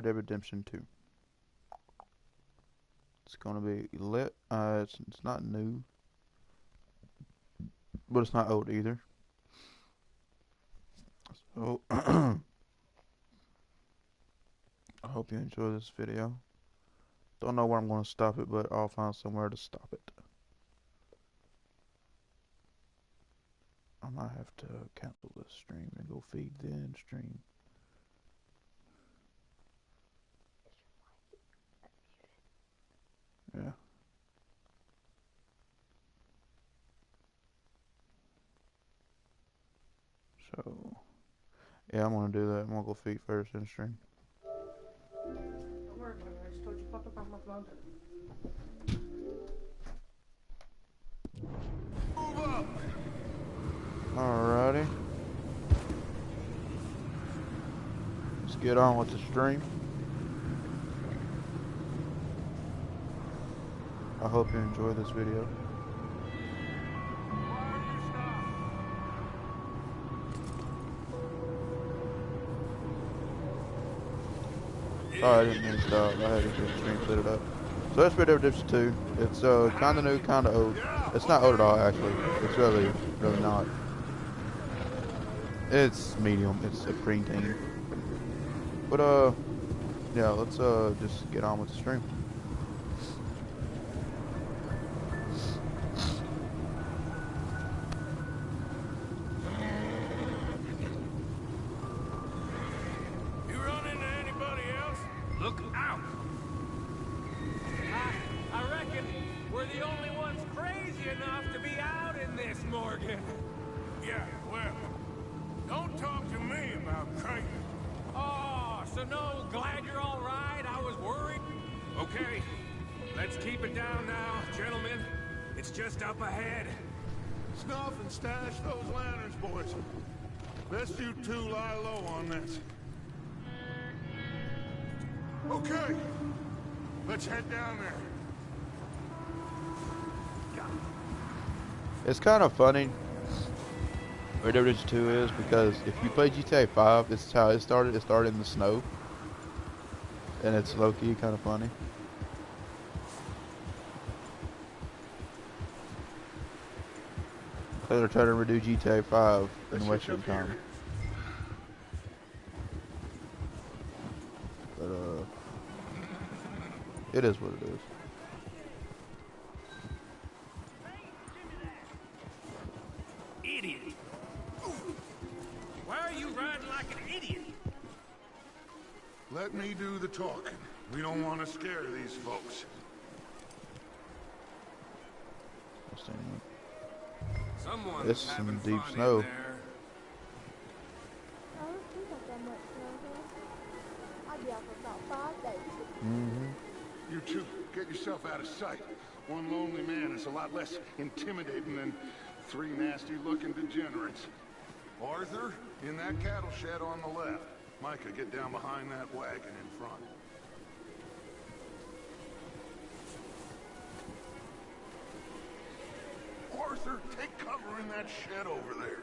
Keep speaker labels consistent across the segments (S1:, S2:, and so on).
S1: Red Dead Redemption 2. It's gonna be lit. It's not new, but it's not old either. So I hope you enjoy this video. Don't know where I'm gonna stop it, but I'll find somewhere to stop it. I might have to cancel this stream and go feed the end stream. Yeah. So, yeah, I'm gonna do that. I'm gonna go feed first in stream.
S2: Don't worry about it. I just told you pop up on my vlog.
S3: Move up!
S1: Alrighty. Let's get on with the stream. I hope you enjoy this video. Sorry, I didn't mean to stop. I had to get the stream set it up. So that's Red Dead Redemption 2. It's kind of new, kind of old. It's not old at all, actually. It's really not. It's medium. It's a preteen. But yeah, let's just get on with the stream.
S3: You run into anybody else? Look out!
S4: I reckon we're the only ones crazy enough to be out in this, Morgan.
S3: Yeah, well, don't talk to me about crazy.
S4: Oh, so no, glad you're all right. I was worried.
S3: Okay, let's keep it down now, gentlemen. It's just up ahead. Snuff and stash those lanterns, boys. Best you two lie low on this. Okay, let's head down there.
S1: It's kind of funny. Red Dead Redemption 2 is because if you play GTA 5, this is how it started. It started in the snow, and it's low-key kind of funny. They're trying to redo GTA 5 in Western time. But it is what it is.
S3: Idiot! Why are you riding like an idiot? Let me do the talking. We don't want to scare these folks. Someone's
S1: This is some
S3: having
S1: deep
S3: fun
S1: snow.
S3: in there.
S5: I don't think I've done much snow here. I'll be out for about 5 days.
S6: You two, get yourself out of sight. One lonely man is a lot less intimidating than 3 nasty-looking degenerates. Arthur, in that cattle shed on the left. Micah, get down behind that wagon in front. Arthur, take cover in that shed over there.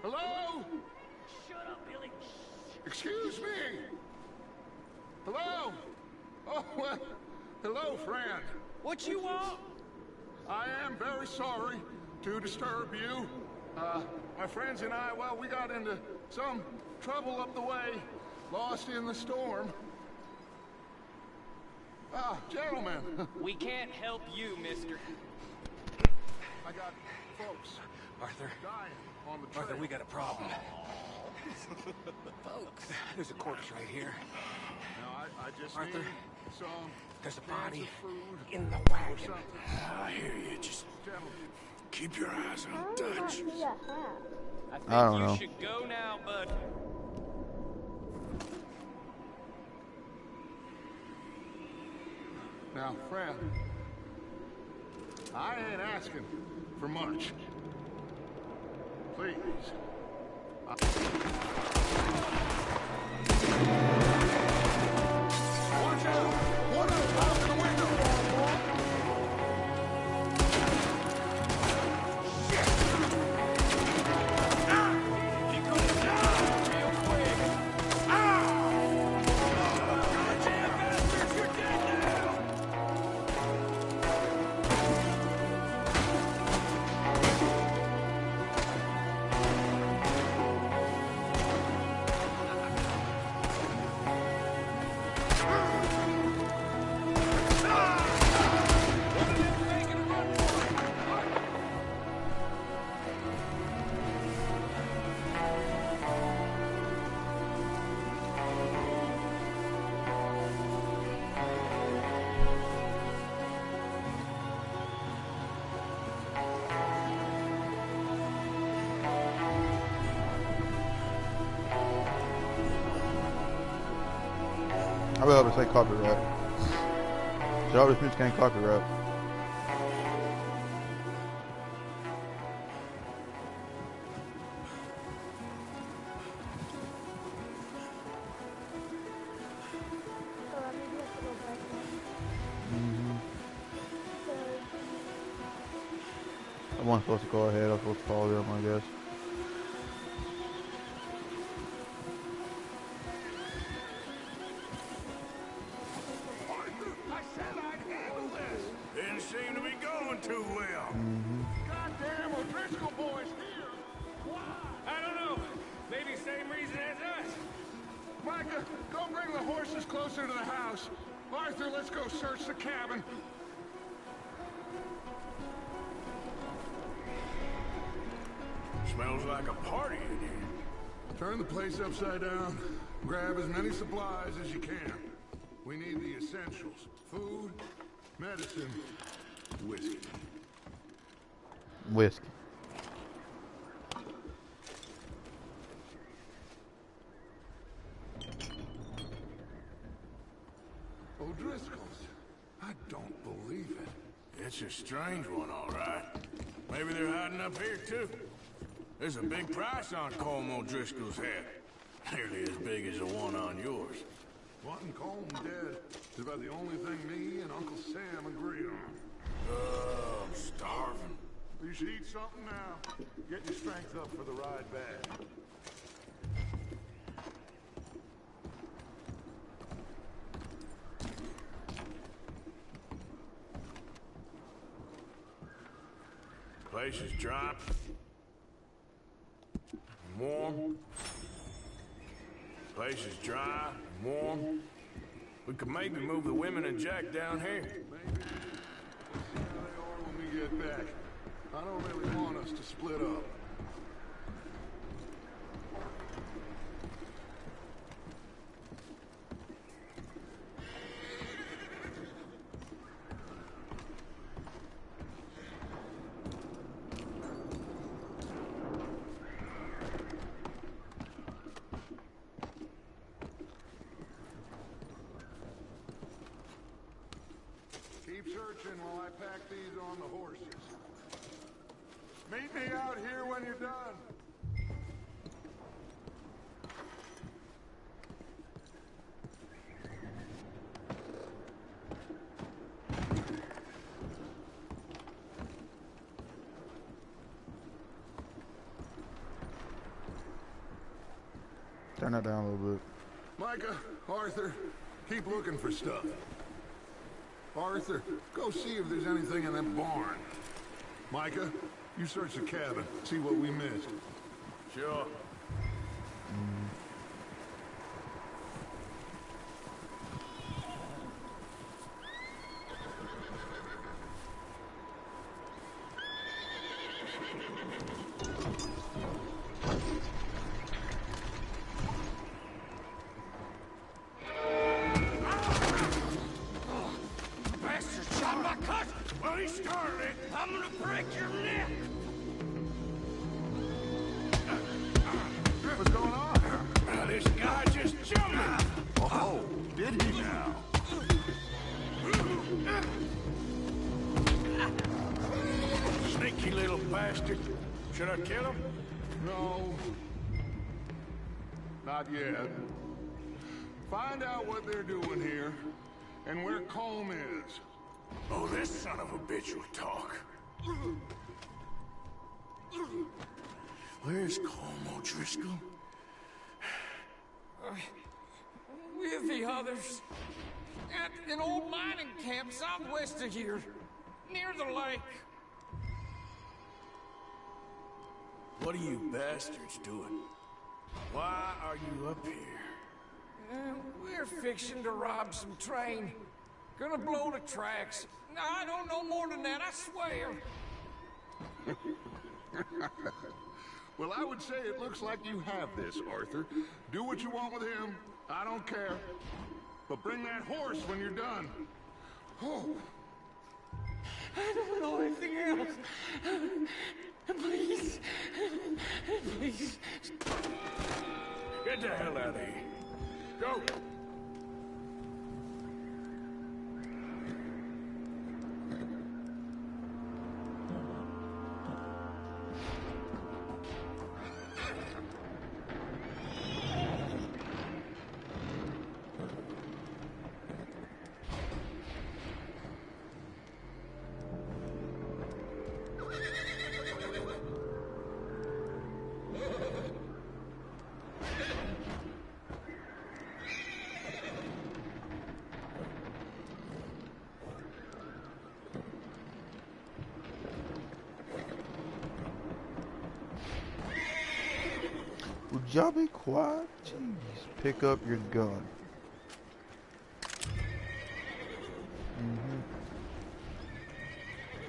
S6: Hello?
S4: Shut up, Billy.
S6: Excuse me? Hello? Oh, well, hello, friend.
S4: What you want?
S6: I am very sorry to disturb you. My friends and I, well, we got into some trouble up the way, lost in the storm. Gentlemen,
S4: We can't help you, mister.
S6: I got folks
S4: Arthur.
S6: dying on the trail.
S4: Arthur, we got a problem. Folks, there's a corpse right here.
S6: Now, I just
S4: Arthur,
S6: need some
S4: there's a
S6: cans
S4: body
S6: of food
S4: in the
S6: or
S4: wagon.
S6: something.
S3: I hear you. Just
S6: Gentlemen.
S3: keep your eyes
S5: How
S3: on
S5: did I
S3: Dutch.
S5: see a hat?
S4: I think
S1: I don't
S4: you
S1: know.
S4: should go now, bud.
S6: Now, friend, I ain't asking for much. Please. Watch out! One of them open the window!
S1: I will say copyright. Jarvis Smith can't copyright.
S5: So I maybe have to go back
S1: Mm-hmm.
S5: so
S1: I wasn't supposed to go ahead. I was supposed to follow them, I guess.
S3: Arthur, I said I'd handle this. Didn't seem to be going too well. Goddamn O'Driscoll boys here.
S4: Why? I don't know. Maybe same reason as us.
S6: Micah, go bring the horses closer to the house. Arthur, let's go search the cabin.
S3: Smells like a party in here.
S6: Turn the place upside down. Grab as many supplies as you can. We need the essentials. Food, medicine, whiskey.
S1: Whiskey.
S6: O'Driscoll's. I don't believe it.
S3: It's a strange one, all right. Maybe they're hiding up here, too. There's a big price on Colm O'Driscoll's head. Nearly as big as the one on yours.
S6: Wanting Colm dead is about the only thing me and Uncle Sam agree on.
S3: I'm starving.
S6: You should eat something now. Get your strength up for the ride back.
S3: Place is dry. Warm. Place is dry, warm. We could maybe move the women and Jack down here.
S6: Maybe. We'll see how they are when we get back. I don't really want us to split up. Keep searching while I pack these on the horses. Meet me out here when you're done.
S1: Turn that down a little bit.
S6: Micah, Arthur, keep looking for stuff. Arthur, go see if there's anything in that barn. Micah, you search the cabin, see what we missed.
S3: Sure.
S4: Bastard shot my cousin!
S3: Well, he started it.
S4: I'm gonna break your neck!
S6: What's going on?
S3: This guy just jumped me.
S6: Oh, did he now?
S3: Sneaky little bastard. Should I kill him?
S6: No. Not yet. Find out what they're doing here, and where Colm is.
S3: Oh, this son of a bitch will talk. Where's Colm O'Driscoll?
S4: With the others. At an old mining camp southwest of here. Near the lake.
S3: What are you bastards doing? Why are you up here?
S4: We're fixing to rob some train. Gonna blow the tracks. I don't know more than that, I swear.
S6: Well, I would say it looks like you have this, Arthur. Do what you want with him. I don't care. But bring that horse when you're done. Oh.
S4: I don't know anything else. Please. Please.
S3: Get the hell out of here. Go.
S1: Would y'all be quiet? Jeez. Pick up your gun.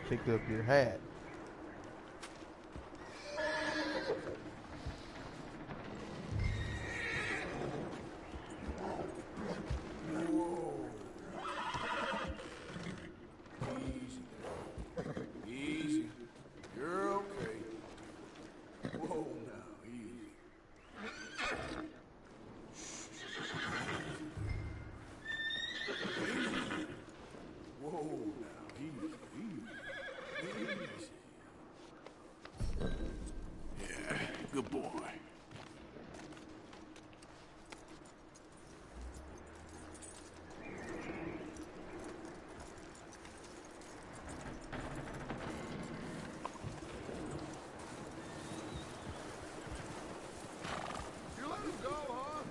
S1: Pick up your hat.
S3: Easy. You're okay. Whoa, now, easy. Whoa, now, easy. Yeah, good boy. You let him go, huh?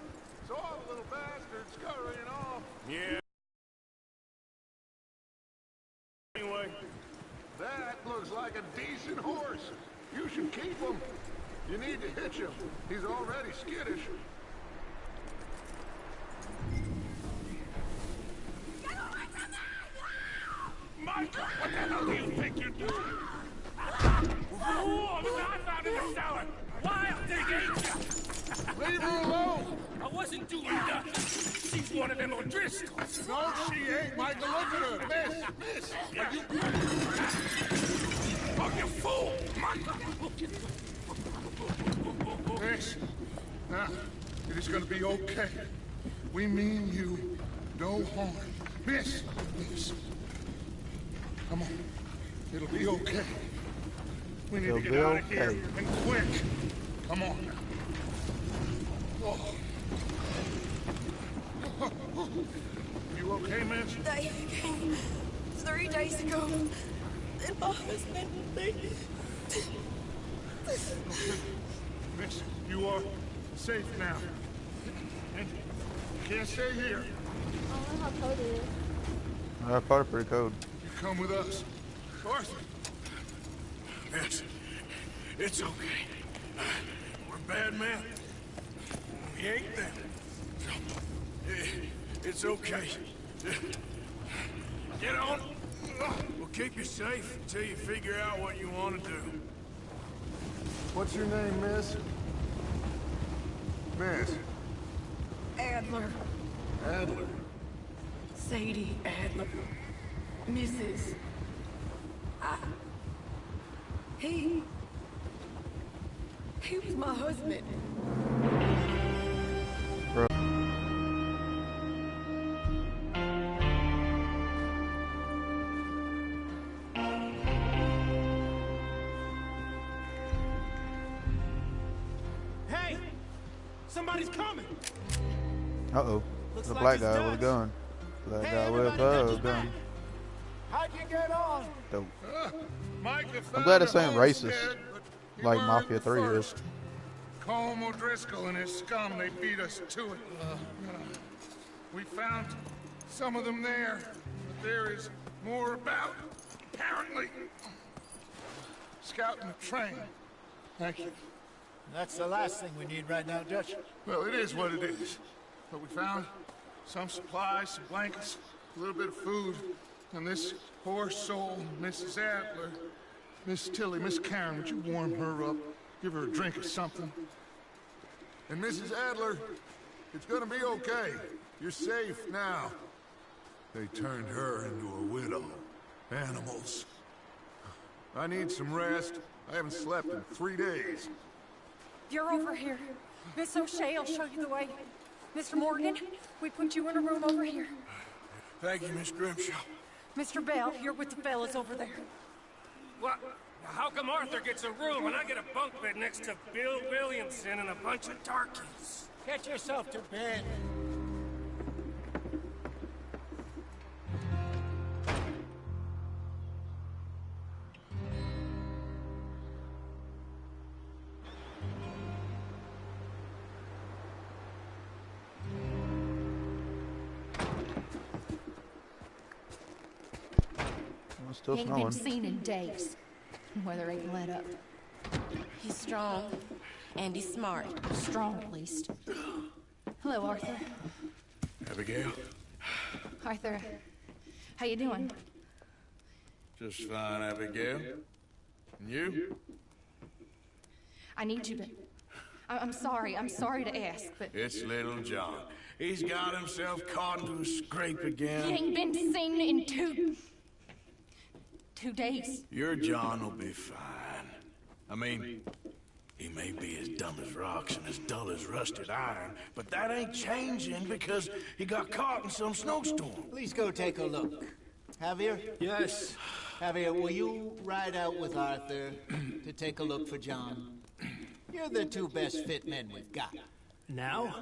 S3: So all the little bastards scurrying off. Yeah. Anyway, that looks like a decent horse. You should keep him. You need to hitch him. He's already skittish. Michael, what the hell do you think you're doing? Oh, the guy found in the cellar. Wild thing, ain't ya? Leave her alone. I wasn't doing nothing. She's one of them O'Driscolls. No, she ain't, Michael. Look at her. Miss. Are you... Oh, you fool, Michael. Miss, now, it is going to be okay. We mean you no harm. Miss. Come on. It'll be okay. We need to get out of here, and quick. Come on. Oh. You okay, miss?
S7: They came 3 days ago. And my husband,
S3: Miss, you are safe now. And you can't stay here.
S5: I don't know how cold it is.
S1: That part pretty cold.
S3: You come with us. Arthur. Miss, it's okay. We're bad men. We ain't them. It's okay. Get on. We'll keep you safe until you figure out what you want to do. What's your name, miss? Miss?
S7: Adler.
S3: Adler.
S7: Sadie Adler. Mrs. He was my husband.
S1: Bro.
S4: Hey! Somebody's coming!
S1: Uh-oh.
S4: Looks
S1: The
S4: like
S1: black
S4: it's
S1: guy with a
S4: Dutch.
S1: gun. Black
S4: Hey,
S1: guy with
S4: everybody, Dutch
S1: a
S4: is
S1: gun.
S4: back. How'd you get on?
S1: Dope.
S3: Micah
S1: I'm glad it's
S3: found
S1: saying
S3: a
S1: racist,
S3: homestead, but he
S1: like
S3: weren't
S1: Mafia
S3: the
S1: 3 is.
S3: first. Colm O'Driscoll and his scum, they beat us to it. We found some of them there, but there is more about, apparently. Scouting the train. Thank you.
S8: That's the last thing we need right now, Dutch.
S3: Well, it is what it is. But we found some supplies, some blankets, a little bit of food, and this poor soul, Mrs. Adler, Miss Tilly, Miss Karen, would you warm her up? Give her a drink or something? And Mrs. Adler, it's gonna be okay. You're safe now. They turned her into a widow. Animals. I need some rest. I haven't slept in 3 days.
S7: You're over here. Miss O'Shea will show you the way. Mr. Morgan, we put you in a room over here.
S3: Thank you, Miss Grimshaw.
S7: Mr. Bell, you're with the fellas over there.
S4: What? How come Arthur gets a room and I get a bunk bed next to Bill Williamson and a bunch of darkies?
S8: Get yourself to bed.
S1: It's still
S9: Ain't been
S1: snowing.
S9: seen in days. Weather ain't let up.
S7: He's strong.
S9: And he's smart.
S7: Strong, at least. Hello, Arthur.
S3: Abigail?
S7: Arthur, how you doing?
S3: Just fine, Abigail. And you?
S7: I need you to... I'm sorry to ask, but...
S3: It's little John. He's got himself caught into a scrape
S7: He
S3: again.
S7: ain't been seen in two days.
S3: Your John will be fine. I mean, he may be as dumb as rocks and as dull as rusted iron, but that ain't changing because he got caught in some snowstorm.
S8: Please go take a look. Javier?
S10: Yes.
S8: Javier, will you ride out with Arthur to take a look for John? You're the two best fit men we've got.
S10: Now?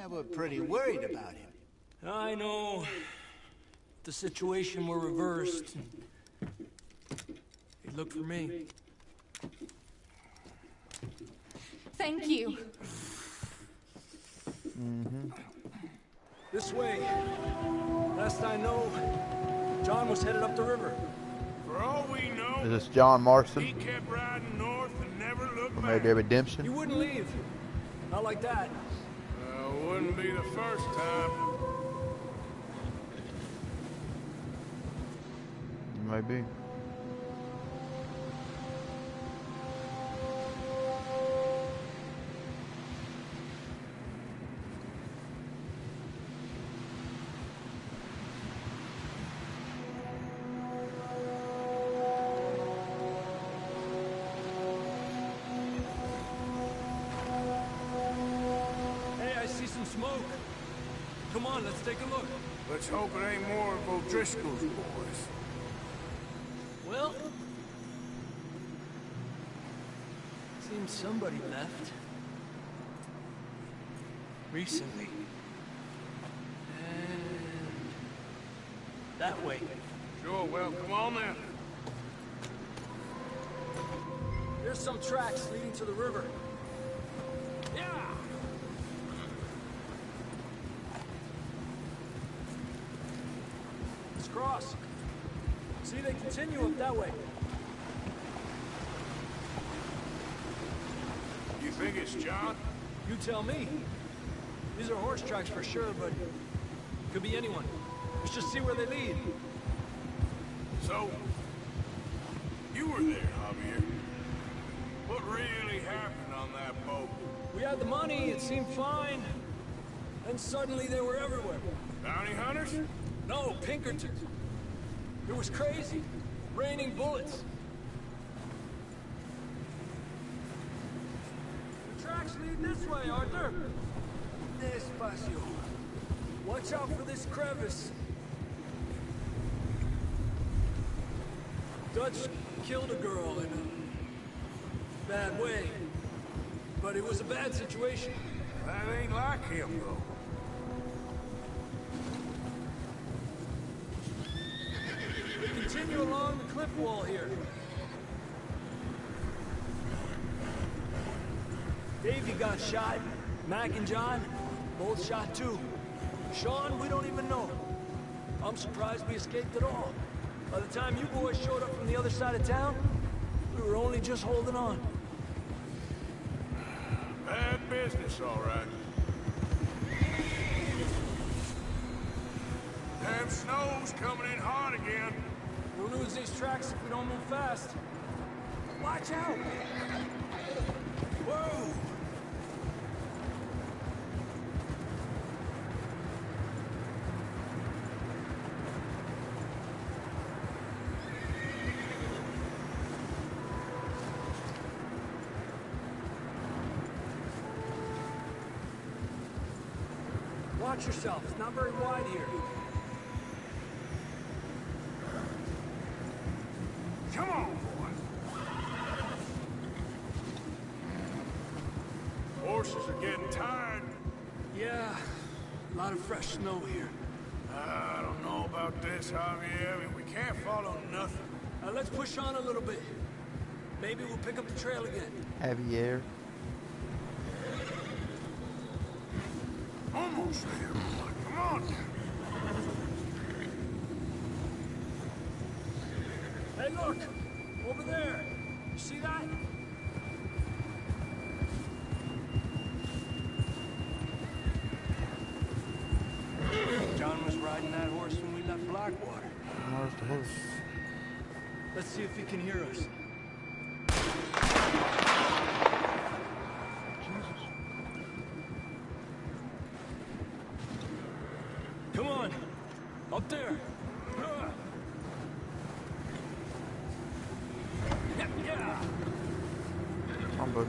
S8: We're pretty worried about him.
S10: I know. If the situation were reversed, he'd look for me.
S7: Thank you.
S10: This way. Last I know, John was headed up the river.
S3: For all we know,
S1: Is this John
S3: he
S1: Marston
S3: kept riding north and never looked
S1: from
S3: back.
S1: Red Dead Redemption?
S10: He wouldn't leave. Not like that.
S3: Wouldn't be the first time.
S1: Maybe.
S10: Hey, I see some smoke. Come on, let's take a look.
S3: Let's hope it ain't more of O'Driscoll's boys.
S10: Well, seems somebody left. Recently. And that way.
S3: Sure, well, come on then.
S10: There's some tracks leading to the river. Yeah! Let's cross. See, they continue up that way.
S3: You think it's John?
S10: You tell me. These are horse tracks for sure, but could be anyone. Let's just see where they lead.
S3: So, you were there, Javier. What really happened on that boat?
S10: We had the money, it seemed fine. Then suddenly they were everywhere.
S3: Bounty hunters?
S10: No, Pinkertons. It was crazy. Raining bullets. The tracks lead this way, Arthur. Despacio. Watch out for this crevice. Dutch killed a girl in a bad way. But it was a bad situation.
S3: That ain't like him, though.
S10: We continue along the cliff wall here. Davey got shot. Mac and John, both shot too. Sean, we don't even know. I'm surprised we escaped at all. By the time you boys showed up from the other side of town, we were only just holding on.
S3: Bad business, all right. Damn snow's coming in hard again.
S10: We'll lose these tracks if we don't move fast. Watch out! Whoa! Watch yourself, it's not very wide here.
S3: Come on, boy. Horses are getting tired.
S10: Yeah, a lot of fresh snow here.
S3: I don't know about this, Javier. I mean, we can't follow nothing.
S10: Let's push on a little bit. Maybe we'll pick up the trail again.
S1: Javier.
S3: Almost there, boy. Come on.
S10: Hey, look! Over there! You see that? John was riding that horse when we left Blackwater.
S1: Where's the horse?
S10: Let's see if he can hear us.
S1: Jesus.
S10: Come on. Up there. Yeah.
S1: Come on, bud.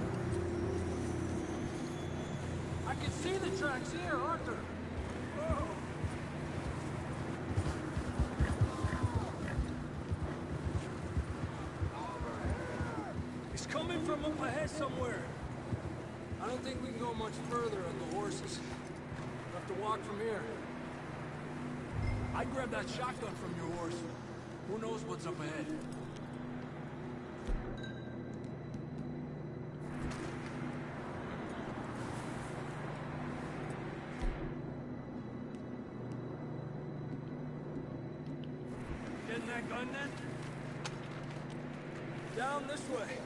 S10: I can see the tracks here, Arthur. He's coming from up ahead somewhere. I don't think we can go much further on the horses. We'll have to walk from here. I'd grab that shotgun from your horse. Who knows what's up ahead? Getting that gun then? Down this way.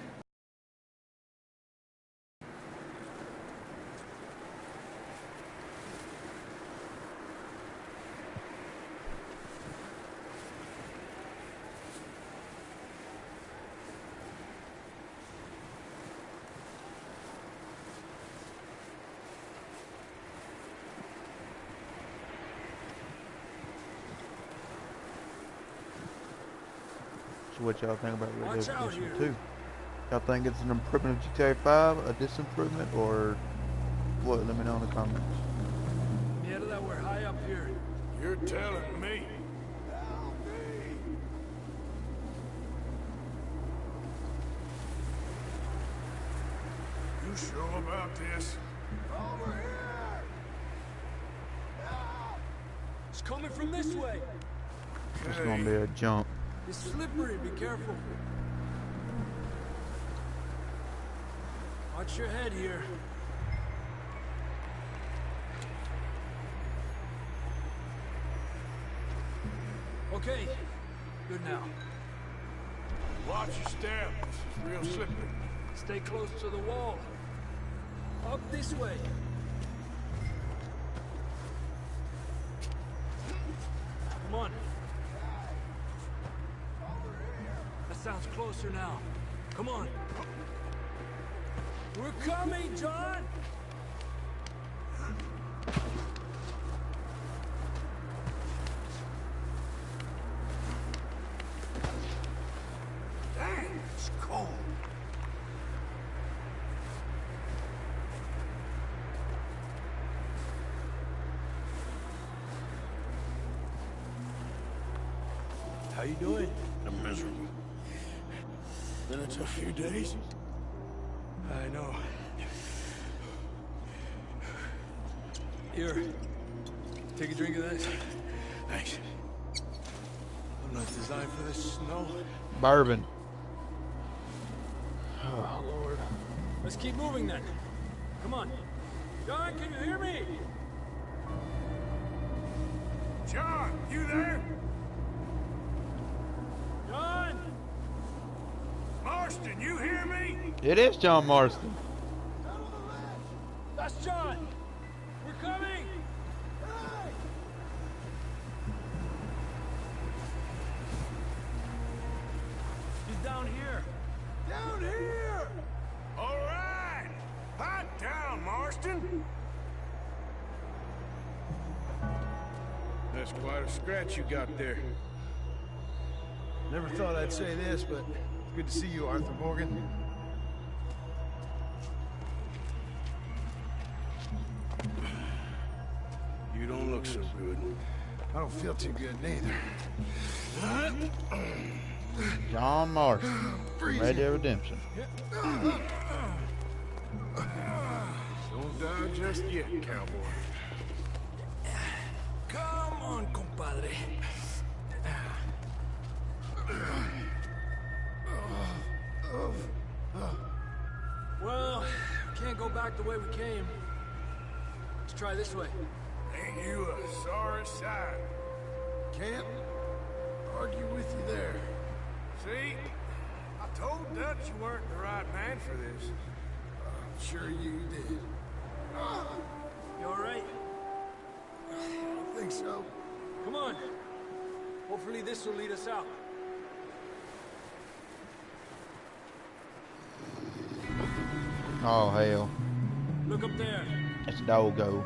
S1: So what y'all think about Red
S10: Watch
S1: Dead
S10: out
S1: Redemption
S10: here.
S1: 2? Y'all think it's an improvement of GTA 5, a disimprovement, or what? Let me know in the comments.
S10: Yeah, that we're high up here.
S3: You're telling me. You sure about this? Over here!
S10: It's coming from this way.
S1: It's gonna be a jump.
S10: It's slippery, be careful. Watch your head here. Okay, good now.
S3: Watch your step. This is real slippery.
S10: Stay close to the wall. Up this way. Come on. That sounds closer now. Come on. We're coming, John!
S3: Dang, it's cold.
S10: How you doing?
S3: I'm miserable. Been a tough few days.
S10: I know. Here. Take a drink of that.
S3: Thanks.
S10: I'm not designed for this snow.
S1: Bourbon.
S10: Oh, Lord. Let's keep moving then. Come on. John, can you hear me?
S3: John, you there?
S10: John!
S3: Marston, you hear me?
S1: It is John Marston.
S10: That's John! We're coming! He's down here.
S3: Down here! All right! Pipe down, Marston! That's quite a scratch you got there.
S9: Never thought I'd say this, but it's good to see you, Arthur Morgan.
S3: You don't look so good.
S9: I don't feel too good neither.
S1: John Marston. Red Dead Redemption.
S3: Don't die just yet, cowboy.
S10: Come on, compadre. Well, can't go back the way we came. Let's try this way.
S3: Ain't you a sorry sight?
S9: Can't argue with you there.
S3: See? I told Dutch you weren't right man for this.
S9: Sure you did.
S10: You all right?
S9: I don't think so.
S10: Come on. Hopefully this will lead us out.
S1: Oh, hell.
S10: Look up there.
S1: It's Doggo.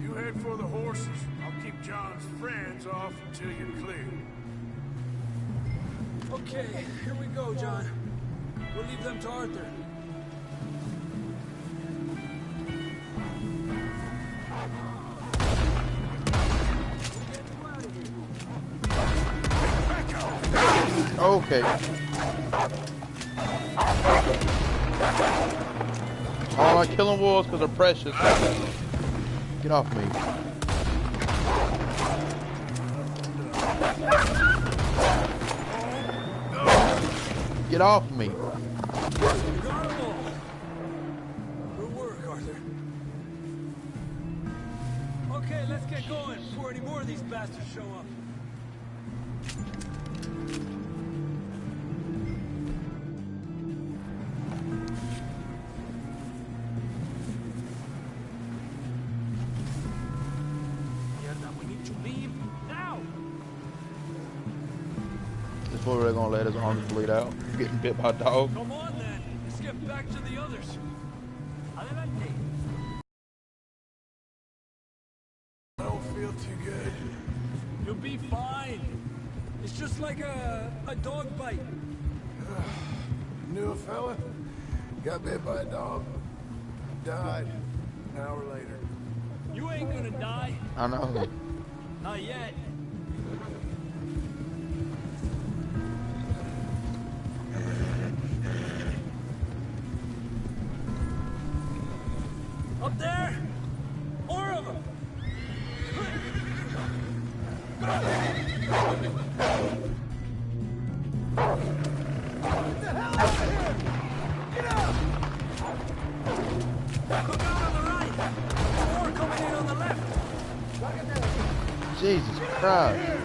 S3: You head for the horses. I'll keep John's friends off until you're clear.
S10: Okay, here we go, John. We'll leave them to Arthur.
S1: Okay. All I killing wolves because they're precious. Get off me. Get off me.
S10: Good work, Arthur. Okay, let's get going before any more of these bastards show up.
S1: Before we're gonna let his arms bleed out. Getting bit by a dog.
S10: Come on then. Let's get back to the others. Adelante.
S9: I don't feel too good.
S10: You'll be fine. It's just like a dog bite.
S9: Knew a fella, got bit by a dog, died an hour later.
S10: You ain't gonna die.
S1: I know.
S10: Not yet. Up there! More of them!
S9: Get the hell out of here! Get out!
S10: Look out on the right! More coming in on the left!
S1: Jesus Christ.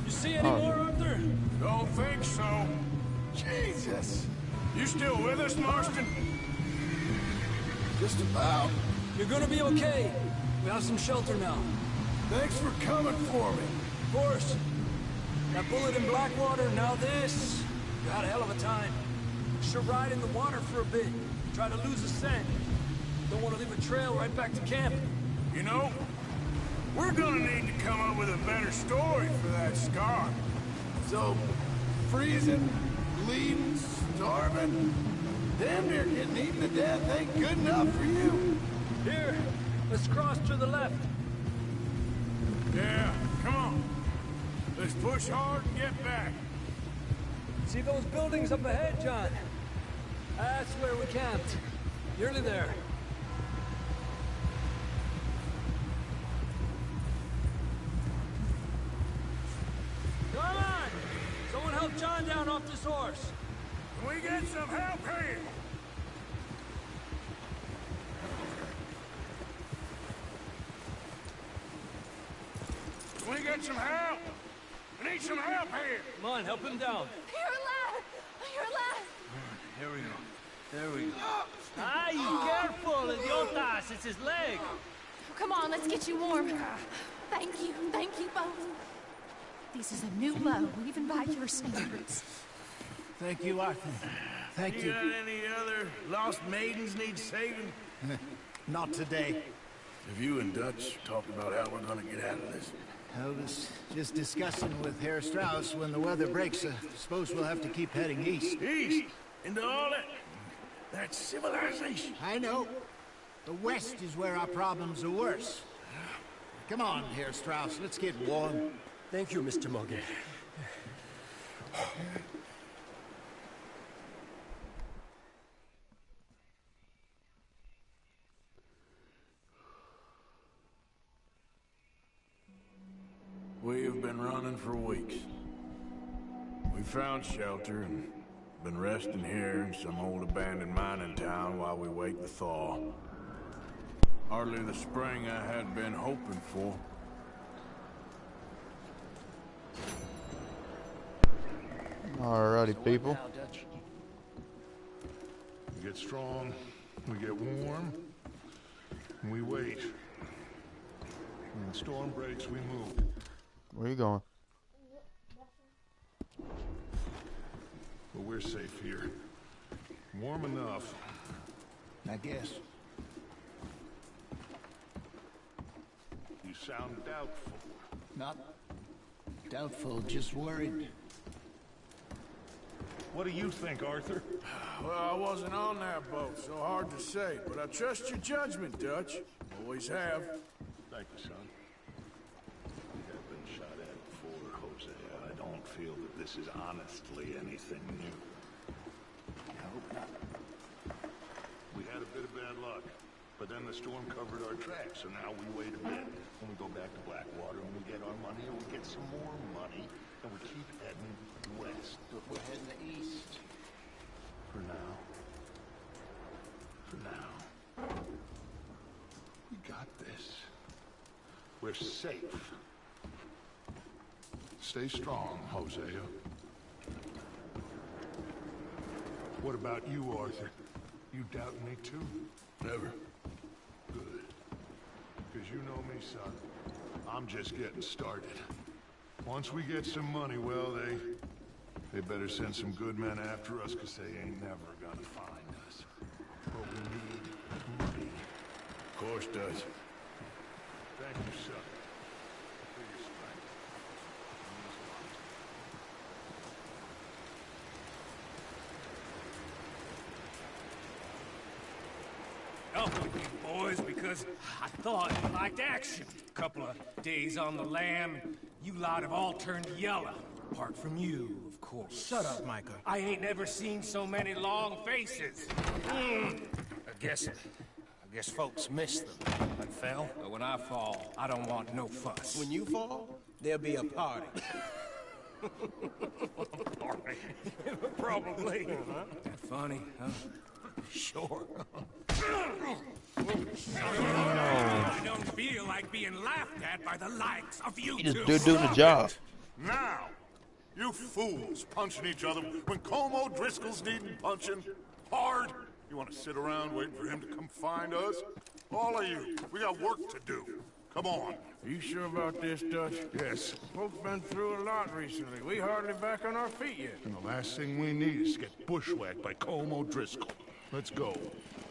S10: You see any more, Arthur?
S3: Don't think so.
S9: Jesus!
S3: You still with us, Marston?
S9: Just about.
S10: You're gonna be okay. We have some shelter now.
S9: Thanks for coming for me.
S10: Of course. That bullet in Blackwater, now this. You had a hell of a time. Should ride in the water for a bit. Try to lose the scent. Don't want to leave a trail right back to camp.
S3: You know, we're gonna need to come up with a better story for that scar.
S9: So, freezing, bleeding, starving, damn near getting eaten to death ain't good enough for you.
S10: Here, let's cross to the left.
S3: Yeah, come on. Let's push hard and get back.
S10: See those buildings up ahead, John? That's where we camped. Nearly there. Come on! Someone help John down off this horse.
S3: Can we get some help here? Can we get some help? We need some help here.
S10: Come on, help him down.
S5: You're alive! You're alive!
S10: Here we go. There we go. Ay, careful, idiotas! It's his leg!
S5: Come on, let's get you warm. Thank you both. This is a new low, even by your standards.
S8: Thank you, Arthur. Thank you.
S3: You got any other lost maidens need saving?
S8: Not today.
S6: Have you and Dutch talked about how we're gonna get out of this?
S8: I was just discussing with Herr Strauss when the weather breaks. Suppose we'll have to keep heading east.
S3: East? Into all that... That's civilization.
S8: I know. The west is where our problems are worse. Come on, Herr Strauss, let's get warm.
S10: Thank you, Mr. Morgan.
S9: We have been running for weeks. We found shelter and been resting here in some old abandoned mining town while we wait the thaw. Hardly the spring I had been hoping for.
S1: Alrighty, people.
S6: We get strong, we get warm, and we wait. When the storm breaks, we move.
S1: Where you going?
S6: But we're safe here. Warm enough.
S8: I guess.
S6: You sound doubtful.
S8: Not doubtful, just worried.
S6: What do you think, Arthur?
S9: Well, I wasn't on that boat, so hard to say, but I trust your judgment, Dutch. Always have.
S6: Thank you, son. We have been shot at before, Hosea. I don't feel that this is honestly anything new.
S8: I hope not.
S6: We had a bit of bad luck, but then the storm covered our tracks, so now we wait a bit. And we go back to Blackwater, and we get our money, and we get some more money, and we keep heading west.
S8: But we're heading east.
S6: For now. For now. We got this. We're safe. Stay strong, Hosea. What about you, Arthur? You doubt me too?
S9: Never.
S6: Good. Because you know me, son. I'm just getting started. Once we get some money, well, they better send some good men after us, because they ain't never gonna find us. But we need money.
S9: Of course, Dutch.
S6: Thank you, son. For your strength.
S4: It means a lot. Up with you boys, because I thought you liked action. A couple of days on the lam, and you lot have all turned yellow. Apart from you, of course.
S10: Shut up, Micah.
S4: I ain't never seen so many long faces. I guess folks miss them. I fell, but when I fall, I don't want no fuss.
S10: When you fall, there'll be a party.
S4: Party? Probably. That funny, huh? Sure. I don't feel like being laughed at by the likes of you two.
S1: Just doing the job.
S6: Now! You fools punching each other when Como Driscoll's needing punching hard. You want to sit around waiting for him to come find us? All of you, we got work to do. Come on.
S9: Are you sure about this, Dutch?
S6: Yes.
S9: Folks been through a lot recently. We hardly back on our feet yet.
S6: And the last thing we need is to get bushwhacked by Como Driscoll. Let's go.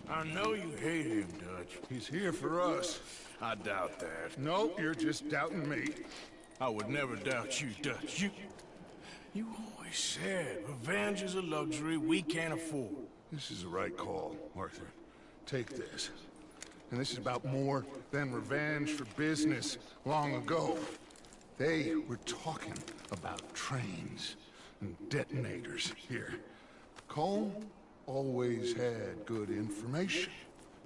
S9: I know you hate him, Dutch.
S6: He's here for us.
S9: I doubt that.
S6: No, you're just doubting me.
S9: I would never doubt you, Dutch. You always said revenge is a luxury we can't afford.
S6: This is the right call, Arthur. Take this. And this is about more than revenge for business long ago. They were talking about trains and detonators here. Colm always had good information.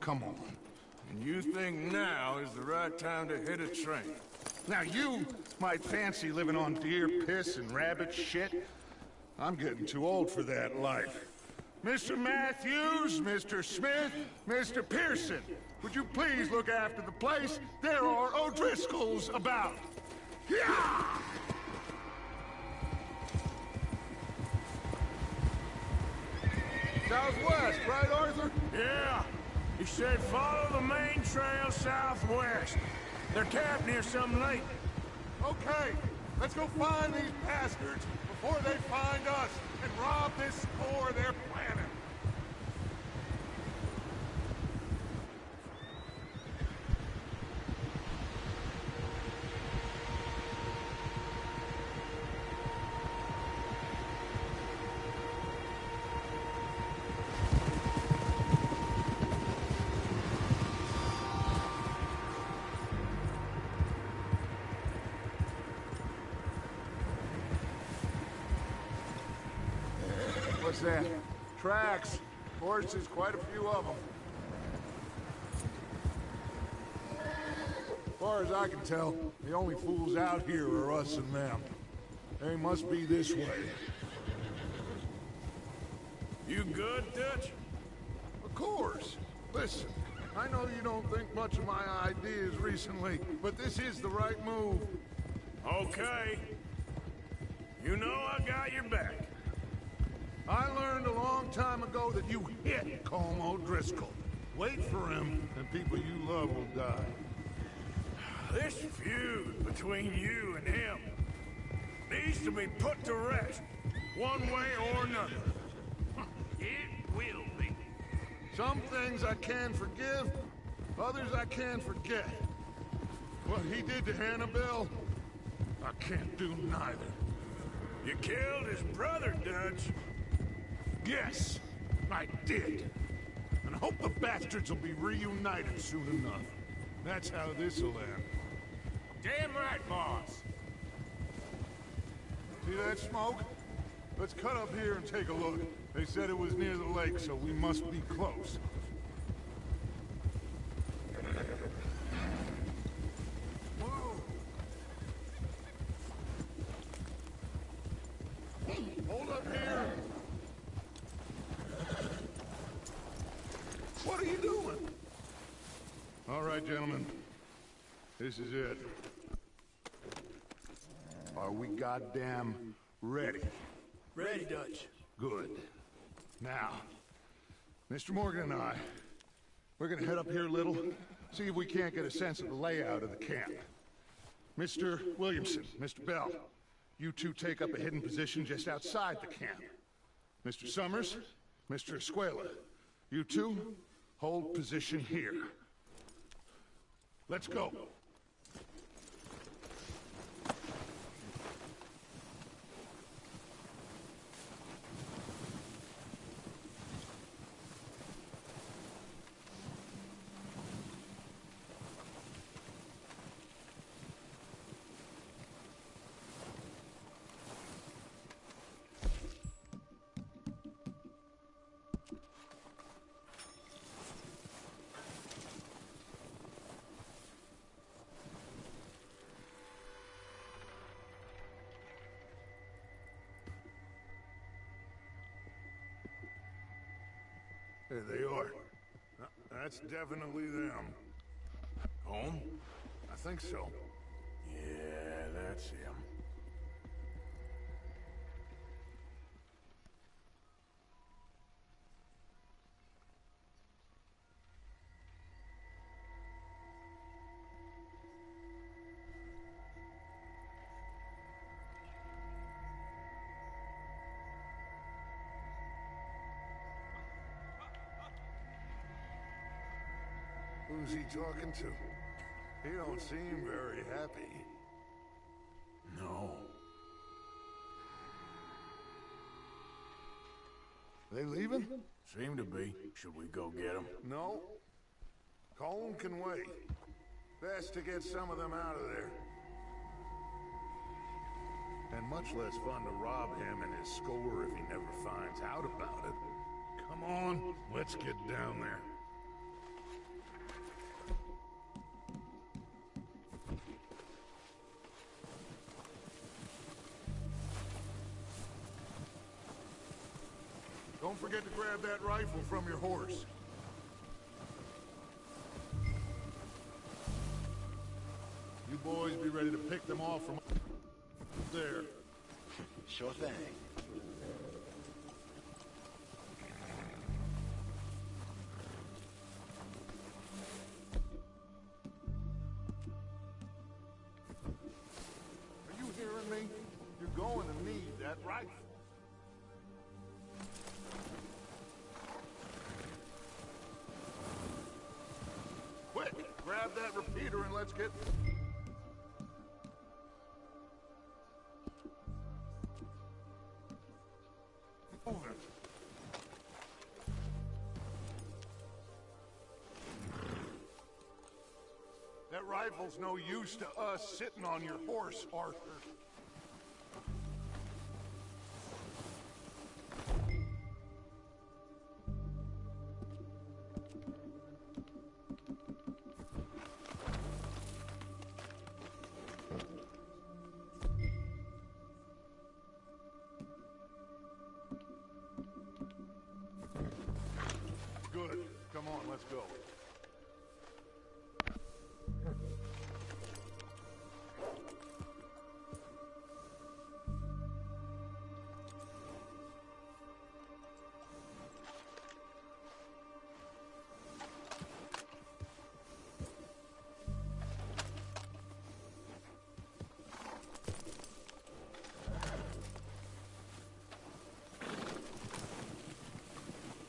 S6: Come on.
S9: And you think now is the right time to hit a train?
S6: Now you might fancy living on deer piss and rabbit shit. I'm getting too old for that life. Mr. Matthews, Mr. Smith, Mr. Pearson, would you please look after the place? There are O'Driscolls about. Yeah! Southwest, right, Arthur?
S9: Yeah. He said follow the main trail southwest. They're camped near some lake.
S6: Okay, let's go find these bastards before they find us and rob this store they're planning. What's that? Tracks. Horses, quite a few of them.
S3: far as I can tell, the only fools out here are us and them. They must be this way.
S9: You good, Dutch?
S3: Of course. Listen, I know you don't think much of my ideas recently, but this is the right move.
S9: Okay. You know I got your back.
S3: I learned a long time ago that you hit Colm O'Driscoll. Wait for him, and people you love will die.
S9: This feud between you and him needs to be put to rest, one way or another.
S3: It will be. Some things I can forgive, others I can't forget. What he did to Annabelle, I can't do neither.
S9: You killed his brother, Dutch.
S3: Yes, I did. And I hope the bastards will be reunited soon enough. That's how this'll end.
S4: Damn right, boss.
S3: See that smoke? Let's cut up here and take a look. They said it was near the lake, so we must be close. Whoa! Hold up here! What are you doing? All right, gentlemen. This is it. Are we goddamn ready?
S10: Ready, Dutch.
S3: Good. Now, Mr. Morgan and I, we're gonna head up here a little, see if we can't get a sense of the layout of the camp. Mr. Williamson, Mr. Bell, you two take up a hidden position just outside the camp. Mr. Summers, Mr. Escuela, you two hold position here. Let's go. There they are. That's definitely them.
S9: Home?
S3: I think so.
S9: Yeah, that's him.
S3: Who's he talking to? He don't seem very happy.
S9: No.
S3: They leaving?
S9: Seem to be. Should we go get them?
S3: No. Colm can wait. Best to get some of them out of there. And much less fun to rob him and his score if he never finds out about it. Come on, let's get down there. Don't forget to grab that rifle from your horse. You boys be ready to pick them off from there.
S8: Sure thing.
S3: Are you hearing me? You're going to need that rifle. Quick, grab that repeater and let's get... moving. That rifle's no use to us sitting on your horse, Arthur.
S6: let's go.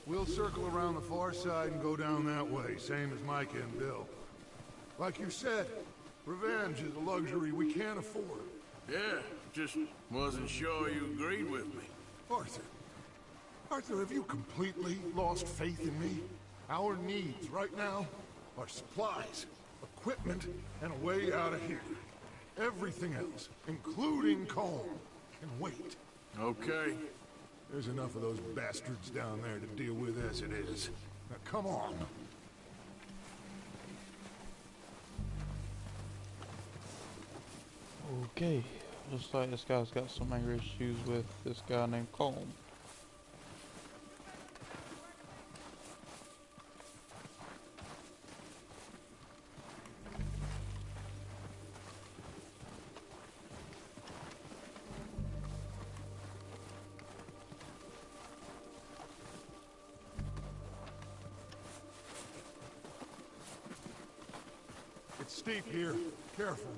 S6: We'll circle around the far side and go down that way, same as Micah and Bill. Like you said, revenge is a luxury we can't afford.
S9: Yeah, just wasn't sure you agreed with me.
S6: Arthur, have you completely lost faith in me? Our needs right now are supplies, equipment, and a way out of here. Everything else, including Colm, can wait.
S9: Okay.
S6: There's enough of those bastards down there to deal with as it is. Now, come on.
S1: Okay, looks like this guy's got some anger issues with this guy named Colm.
S6: It's steep here. Careful.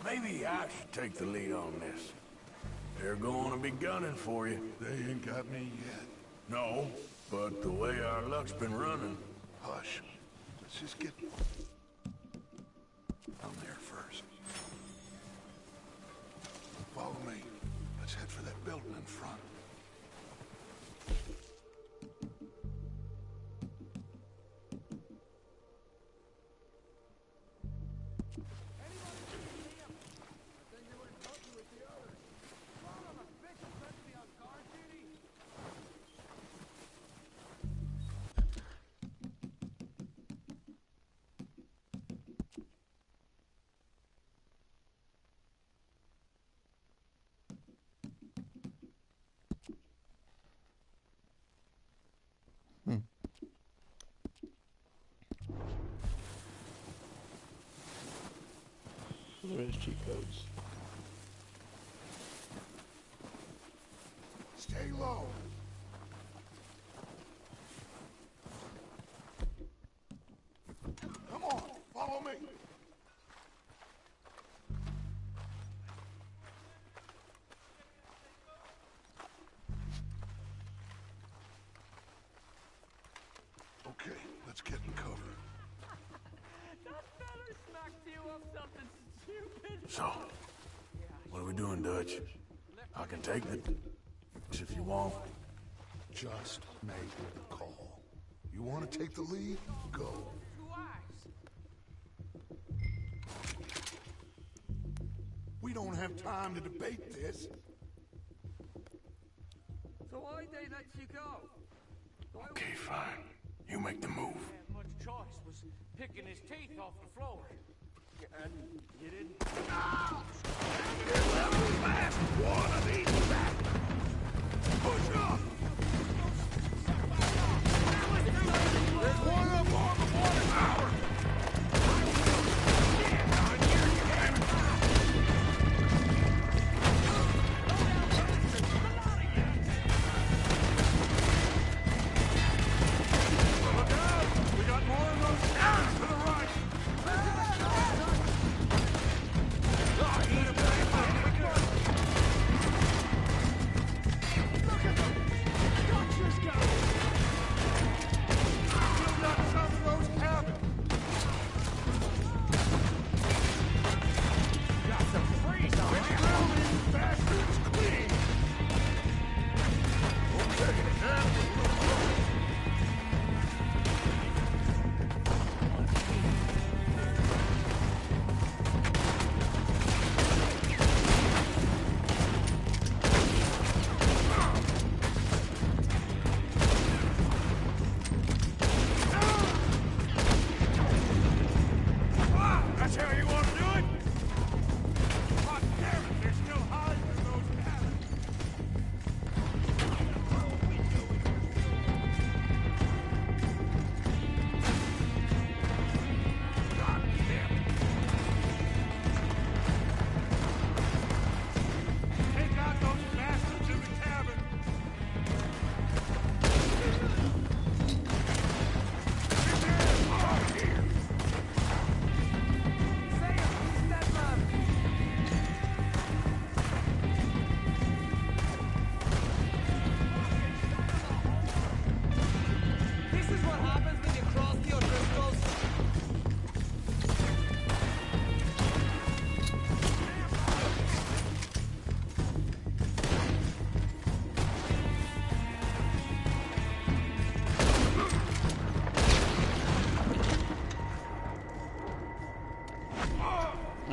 S9: Maybe I should take the lead on this. They're going to be gunning for you.
S6: They ain't got me yet.
S9: No, but the way our luck's been running.
S6: Hush. Let's just get down there first. Follow me. Let's head for that building in front.
S1: Look at his cheat codes.
S6: Stay low. Come on, follow me. Okay, let's get in cover.
S9: So, what are we doing, Dutch? I can take the if you want.
S6: Just make the call. You want to take the lead? Go. We don't have time to debate this.
S10: So why they let you go?
S9: Okay, fine. You make the move.
S4: Much choice was picking his teeth off the floor.
S10: And you didn't...
S6: One of these back. Push up. There's one up on the water tower. Look out! We got more of those stairs to the right.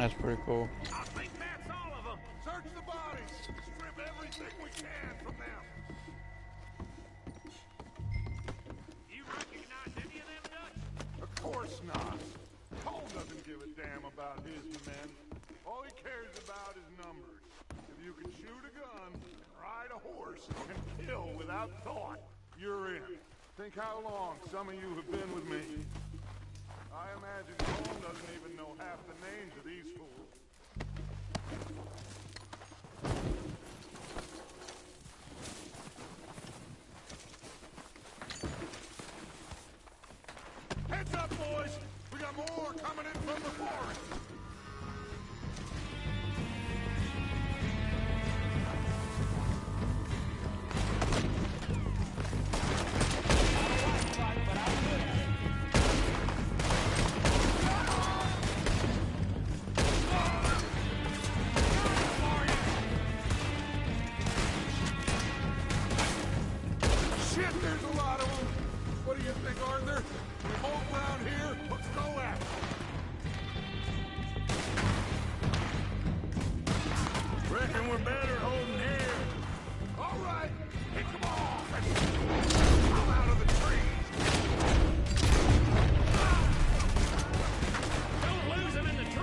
S1: That's pretty cool.
S3: I think that's all of them. Search the bodies. Strip everything we can from them. You recognize any of them, Dutch?
S6: Of course not. Cole doesn't give a damn about his men. All he cares about is numbers. If you can shoot a gun, ride a horse, and kill without thought, you're in. Think how long some of you have been with me. I imagine Cole doesn't even know half the names of these fools. Heads up, boys! We got more coming in from the forest! Shit, there's a lot of them! What do you think, Arthur? We hold ground here, let's go at it!
S9: Reckon we're better holding here.
S6: All right, hit them all! I'm out of the trees!
S4: Don't lose them in the trees!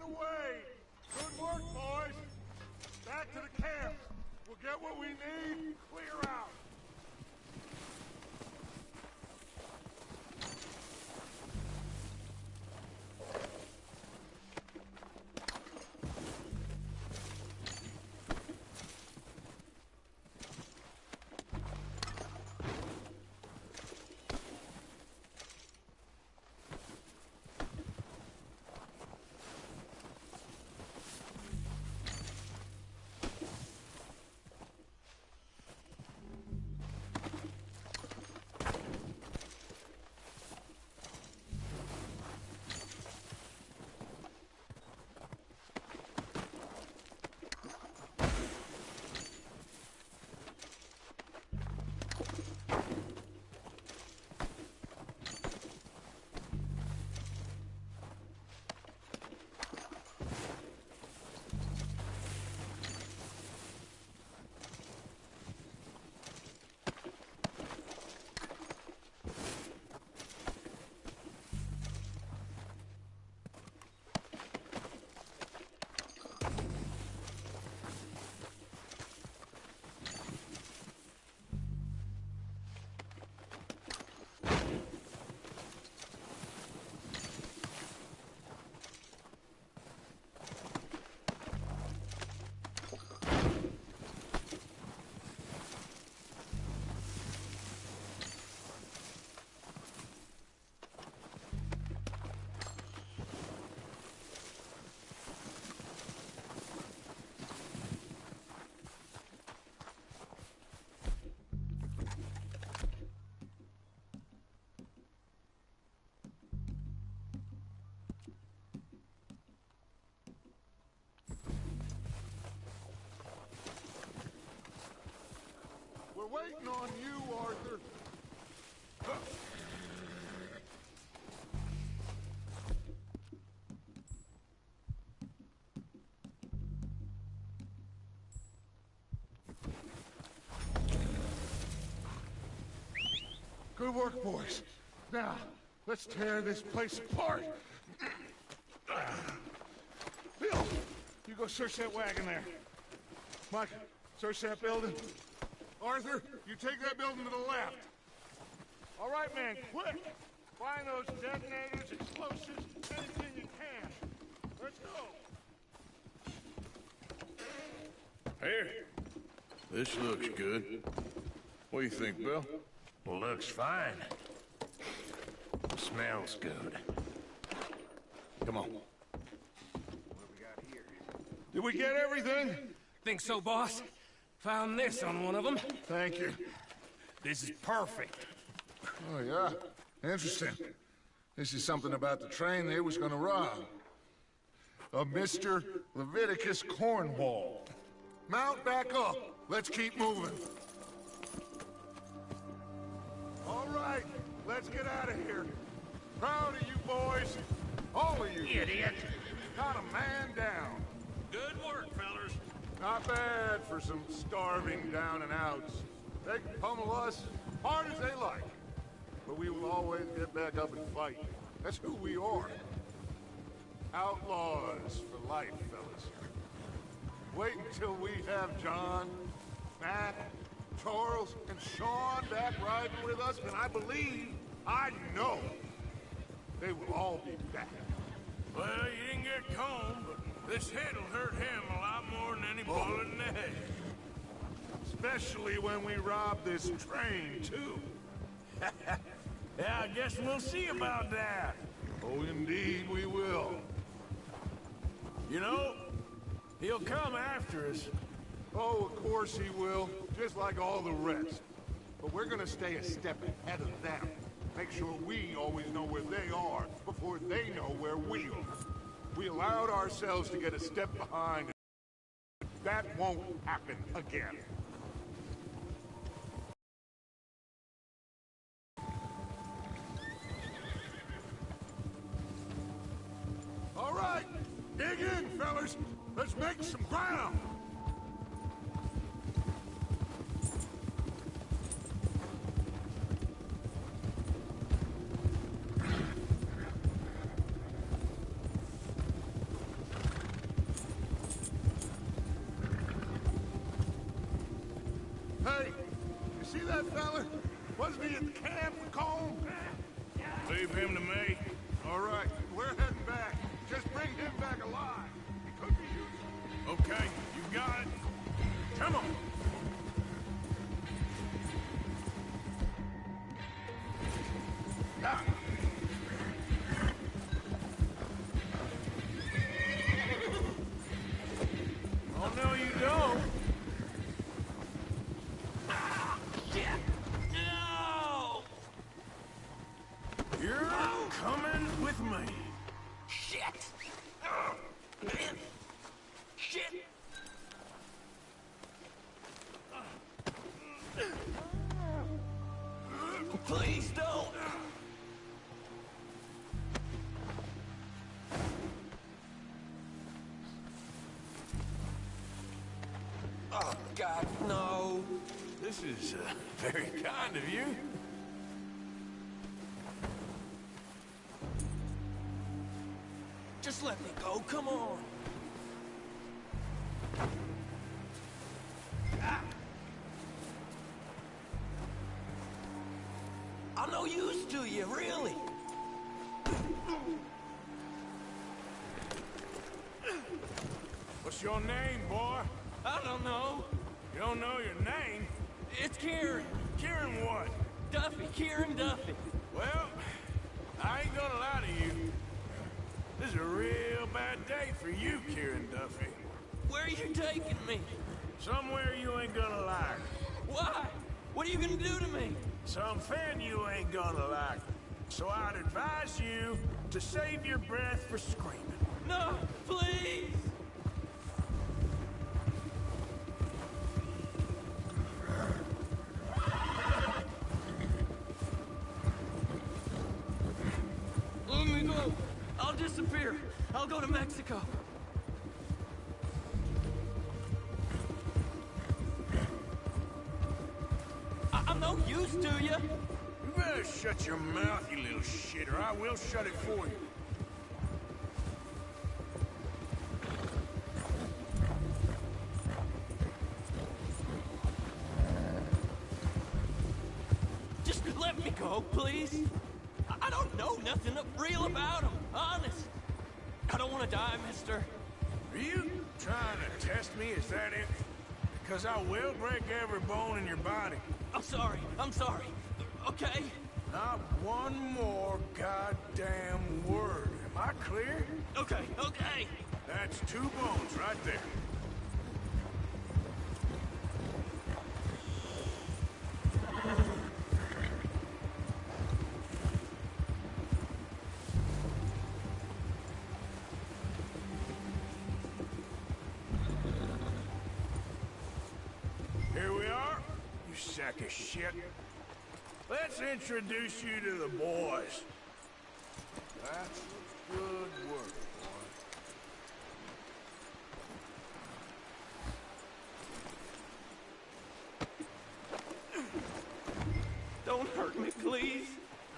S6: Away! Good work, boys! Back to the camp! We'll get what we need, clear out! We're waiting on you, Arthur. Good work, boys. Now, let's tear this place apart. Bill, you go search that wagon there. Mike, search that building. Arthur, you take that building to the left. All right, man, quick! Find those detonators, explosives, anything you can. Let's go!
S9: Here. This looks good. What do you think, Bill?
S4: Looks fine. Smells good.
S9: Come on.
S6: Did we get everything?
S4: Think so, boss? Found this on one of them.
S6: Thank you.
S4: This is perfect.
S6: Oh, yeah? Interesting. This is something about the train they was gonna rob. A Mr. Leviticus Cornwall. Mount back up. Let's keep moving. All right, let's get out of here. Proud of you boys. All of you.
S4: Idiot.
S6: Got a man down.
S3: Good work, fellers.
S6: Not bad for some starving down and outs. They can pummel us hard as they like. But we will always get back up and fight. That's who we are. Outlaws for life, fellas. Wait until we have John, Matt, Charles, and Sean back riding with us, and I know, they will all be back.
S9: Well, you didn't get Colm, but this hit'll hurt him a lot more than any bullet in the head.
S6: Especially when we rob this train, too.
S9: Yeah, I guess we'll see about that.
S6: Oh, indeed we will.
S9: You know, he'll come after us.
S6: Oh, of course he will, just like all the rest. But we're gonna stay a step ahead of them. Make sure we always know where they are before they know where we are. We allowed ourselves to get a step behind. That won't happen again. All right, dig in, fellas. Let's make some ground. Hey, you see that fella? Wasn't he at the camp with Colm?
S9: Leave him to me.
S6: All right, we're heading back. Just bring him back alive. He could be useful.
S9: Okay, you got it. Come on.
S6: Ah.
S9: Oh, no, you don't.
S10: No!
S9: You're coming with me.
S10: Shit! Shit! Please don't! Oh, God, no.
S9: This is very kind of you.
S10: Just let me go, come on. I'm no use to you, really.
S9: What's your name, boy?
S10: I don't know.
S9: You don't know your name?
S10: It's Kieran.
S9: Kieran what?
S10: Duffy, Kieran Duffy.
S9: Well, I ain't gonna lie to you. This is a real bad day for you, Kieran Duffy.
S10: Where are you taking me?
S9: Somewhere you ain't gonna like.
S10: Why? What are you gonna do to me?
S9: Something you ain't gonna like. So I'd advise you to save your breath for screaming.
S10: No, please! Let me go. I'll disappear. I'll go to Mexico. I'm no use to you.
S9: You better Shut your mouth, you little shit, or I will shut it for you.
S10: Just let me go, please. I don't know nothing real about him, honest. I don't want to die, mister.
S9: Are you trying to test me? Is that it? Because I will break every bone in your body.
S10: I'm sorry, okay?
S9: Not one more goddamn word. Am I clear?
S10: Okay.
S9: That's 2 bones right there. Here we are, you sack of shit. Let's introduce you to the boys. That's good work, boy.
S10: Don't hurt me, please.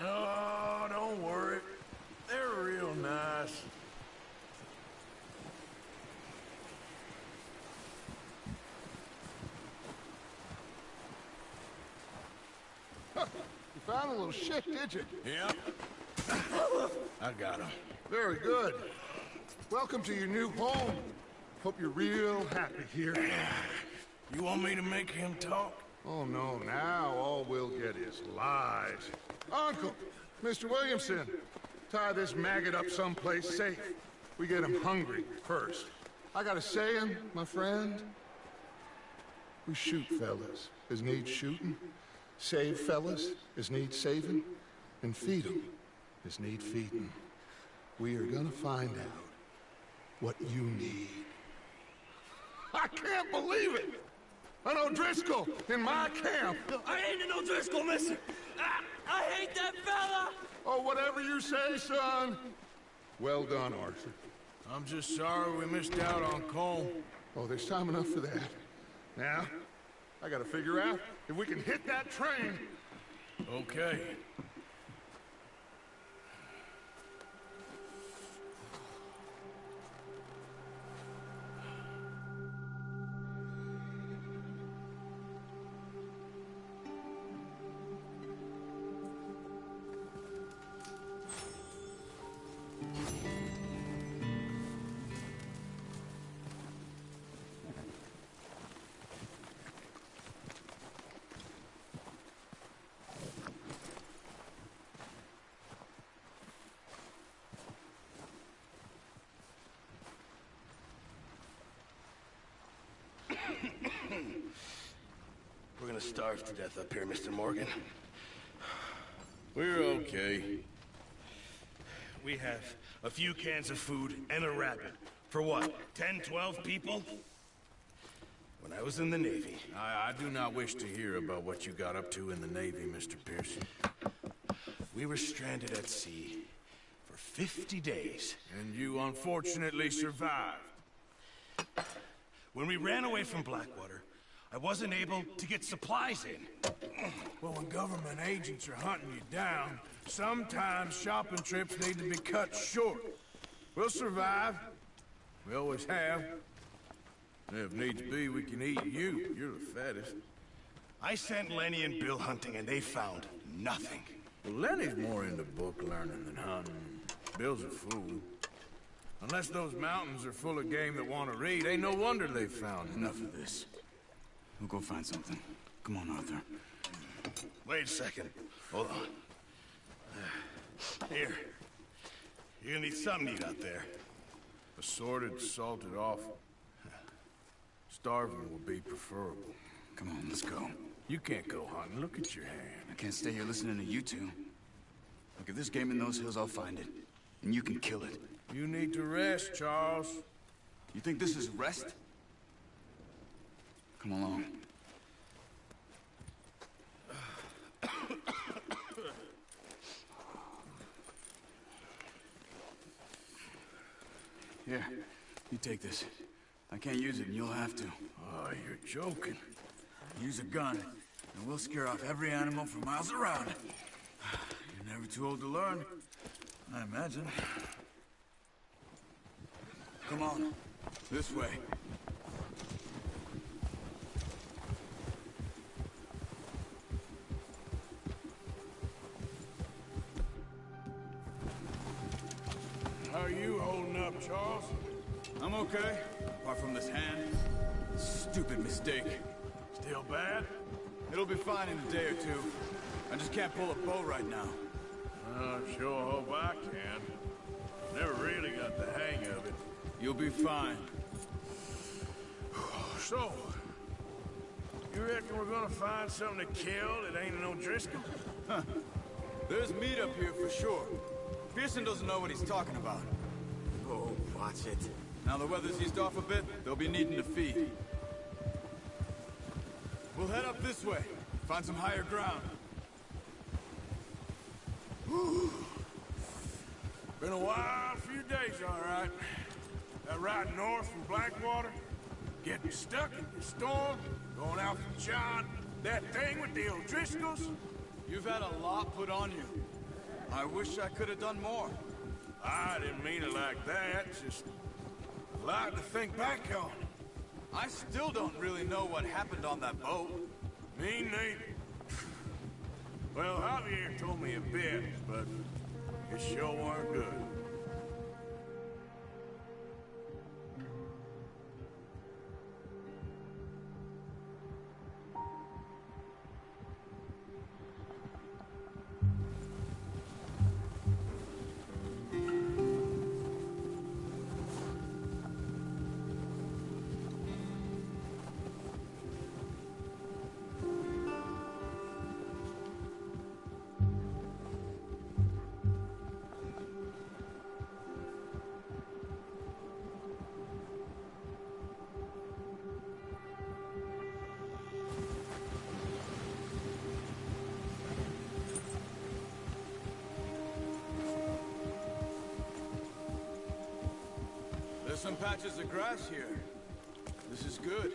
S9: Oh, don't worry. They're real nice.
S6: You found a little shit, did you?
S9: Yep. I got him.
S6: Very good. Welcome to your new home. Hope you're real happy here.
S9: You want me to make him talk?
S6: Oh, no, now all we'll get is lies. Uncle, Mr. Williamson, tie this maggot up someplace safe. We get him hungry first. I got a saying, my friend. We shoot fellas as need shooting, save fellas as need saving, and feed 'em as need feeding. We are gonna find out what you need. I can't believe it! An O'Driscoll in my camp!
S10: I ain't an O'Driscoll, mister! I hate that fella!
S6: Oh, whatever you say, son. Well done, Arthur.
S9: I'm just sorry we missed out on Cole.
S6: Oh, there's time enough for that. Now, I gotta figure out if we can hit that train.
S9: Okay.
S11: We're gonna starve to death up here, Mr. Morgan.
S9: We're okay.
S11: We have a few cans of food and a rabbit. For what, 10, 12 people? When I was in the Navy...
S9: I do not wish to hear about what you got up to in the Navy, Mr. Pearson.
S11: We were stranded at sea for 50 days.
S9: And you unfortunately survived.
S11: When we ran away from Blackwater, I wasn't able to get supplies in.
S9: Well, when government agents are hunting you down, sometimes shopping trips need to be cut short. We'll survive. We always have. And if needs be, we can eat you. You're the fattest.
S11: I sent Lenny and Bill hunting, and they found nothing.
S9: Well, Lenny's more into book learning than hunting. Bill's a fool. Unless those mountains are full of game that want to read, ain't no wonder they found
S12: Enough of this. We'll go find something. Come on, Arthur.
S11: Wait a second. Hold on. Here. You're gonna need something to eat out there.
S9: Assorted, salted offal. Starving would be preferable.
S12: Come on, let's go.
S9: You can't go hunting. Look at your hand.
S12: I can't stay here listening to you two. Look, if there's game in those hills, I'll find it. And you can kill it.
S9: You need to rest, Charles.
S12: You think this is rest? Come along. Here, you take this. I can't use it, and you'll have to.
S9: Oh, you're joking.
S12: Use a gun, and we'll scare off every animal for miles around. never too old to learn, I imagine. Come on, this way.
S9: How are you holding up, Charles?
S12: I'm okay, apart from this hand. Stupid mistake.
S9: Still bad?
S12: It'll be fine in a day or two. I just can't pull a bow right now.
S9: I sure hope I can. Never really got the hang of it.
S12: You'll be fine.
S9: So, you reckon we're gonna find something to kill that ain't no Driscoll?
S12: Huh. There's meat up here for sure. Pearson doesn't know what he's talking about.
S8: Oh, watch it.
S12: Now the weather's eased off a bit, they'll be needing to feed. We'll head up this way. Find some higher ground.
S9: Whew. Been a wild few days, all right. That ride north from Blackwater, getting stuck in the storm, going out from John, that thing with the O'Driscolls.
S12: You've had a lot put on you. I wish I could have done more.
S9: I didn't mean it like that, just a lot to think back on.
S12: I still don't really know what happened on that boat.
S9: Me neither. Well, Javier told me a bit, but it sure weren't good.
S12: There's some patches of grass here. This is good.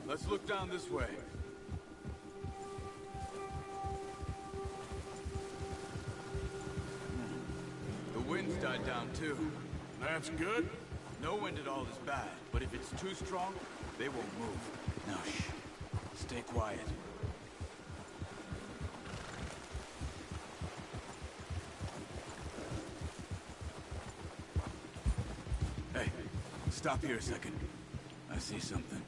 S12: Let's look down this way. The wind's died down too.
S9: That's good.
S12: No wind at all is bad, but if it's too strong, they won't move. Now shh. Stay quiet. Hey, stop here a second. I see something.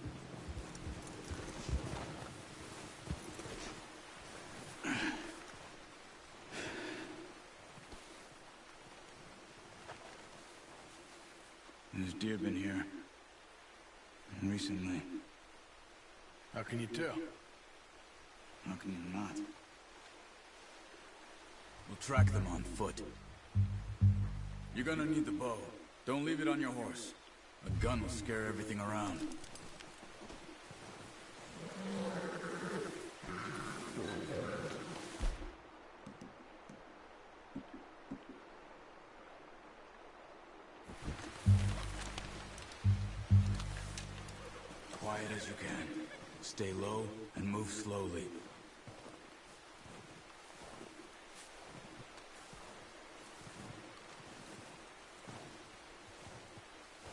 S12: There's deer been here. Recently.
S9: How can you tell?
S12: How can you not? We'll track them on foot. You're gonna need the bow. Don't leave it on your horse. A gun will scare everything around. Quiet as you can. Stay low and move slowly.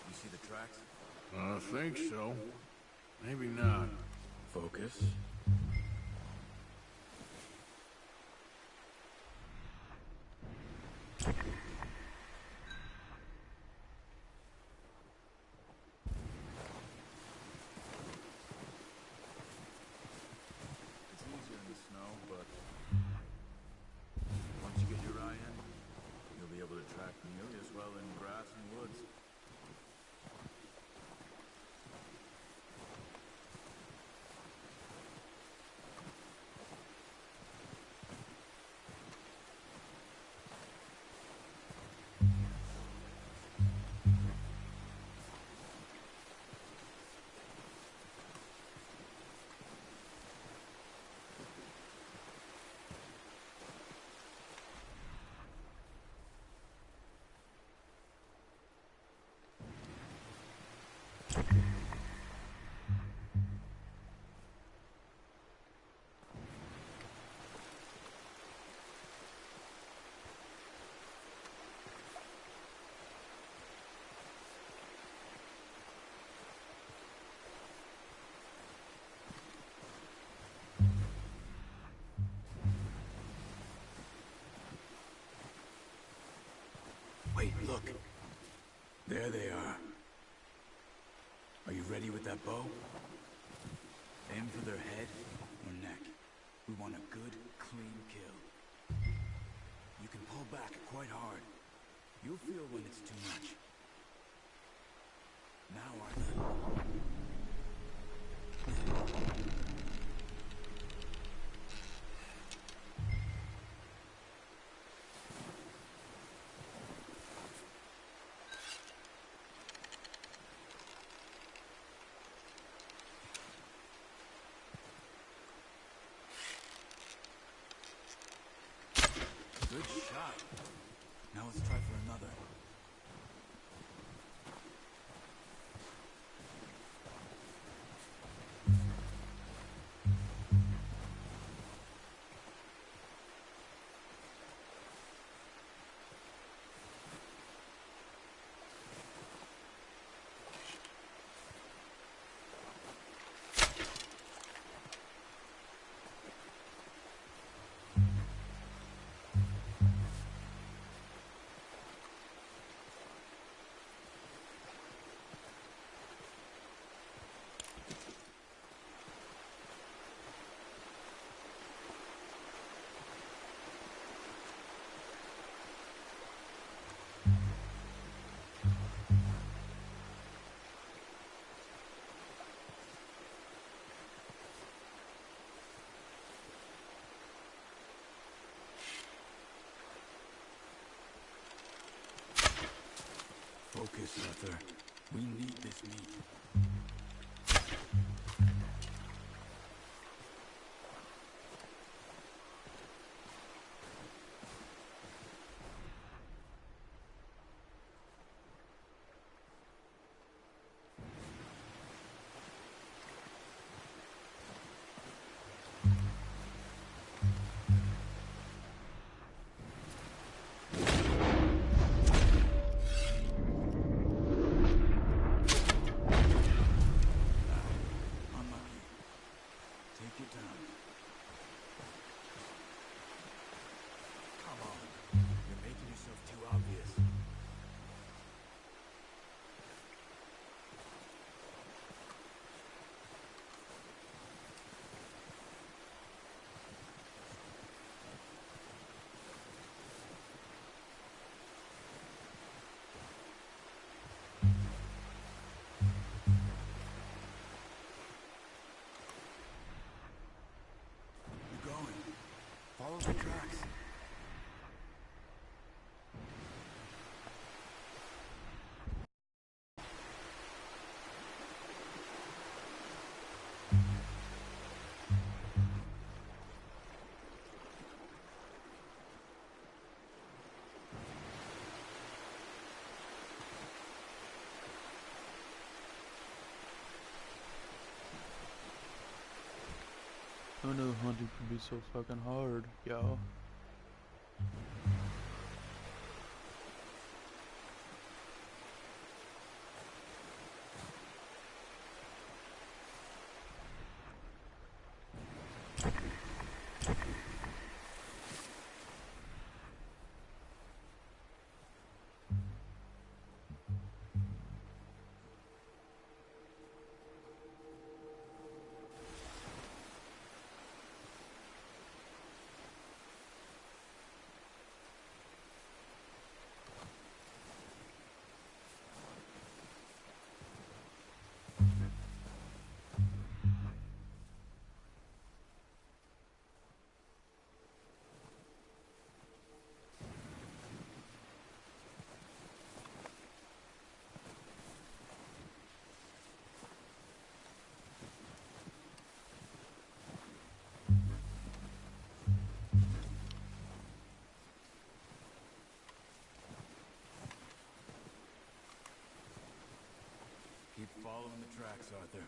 S12: You see the tracks?
S9: I think so. Maybe not.
S12: Focus. It's easier in the snow, but once you get your eye in, you'll be able to track nearly as well in grass and woods. Wait, look. There they are. Are you ready with that bow? Aim for their head or neck. We want a good, clean kill. You can pull back quite hard. You'll feel when it's too much. Now, Arthur. Good shot. Now let's try for another. Focus, Arthur. We need this meat. Follow the tracks.
S1: Who knew hunting could be so fucking hard, y'all?
S12: Keep following the tracks, Arthur.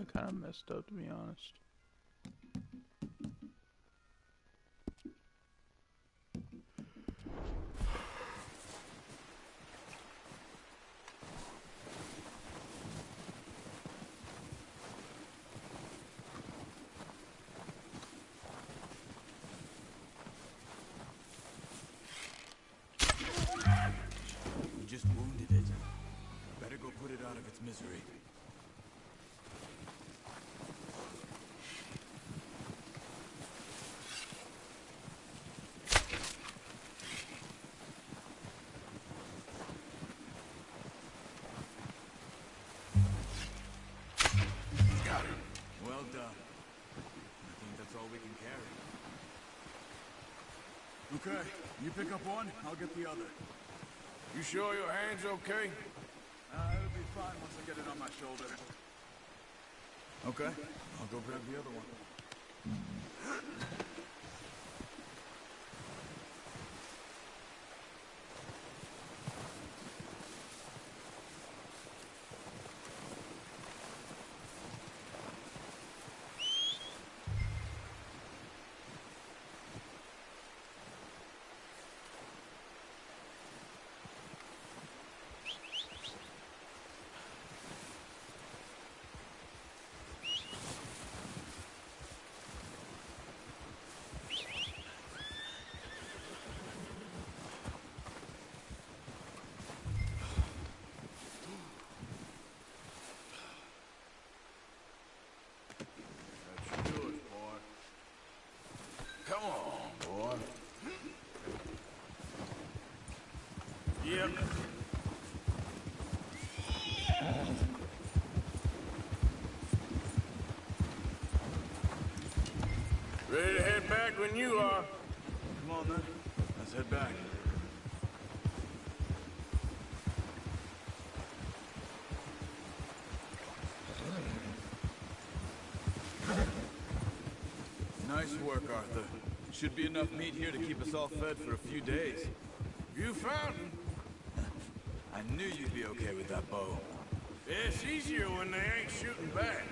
S1: kind of messed up, to be honest.
S12: You just wounded it. Better go put it out of its misery.
S11: Got it.
S12: Well done. I think that's all we can carry. Okay, you pick up one, I'll get the other.
S11: You sure your hand's okay?
S12: It'll be fine once I get it on my shoulder. Okay, I'll go grab the other one.
S11: That should do it, boy. Come on, boy. Yep. Ready to head back when you are.
S12: Come on then, let's head back. Nice work, Arthur. Should be enough meat here to keep us all fed for a few days.
S11: You found him.
S12: I knew you'd be okay with that bow.
S11: Yeah, it's easier when they ain't shooting back.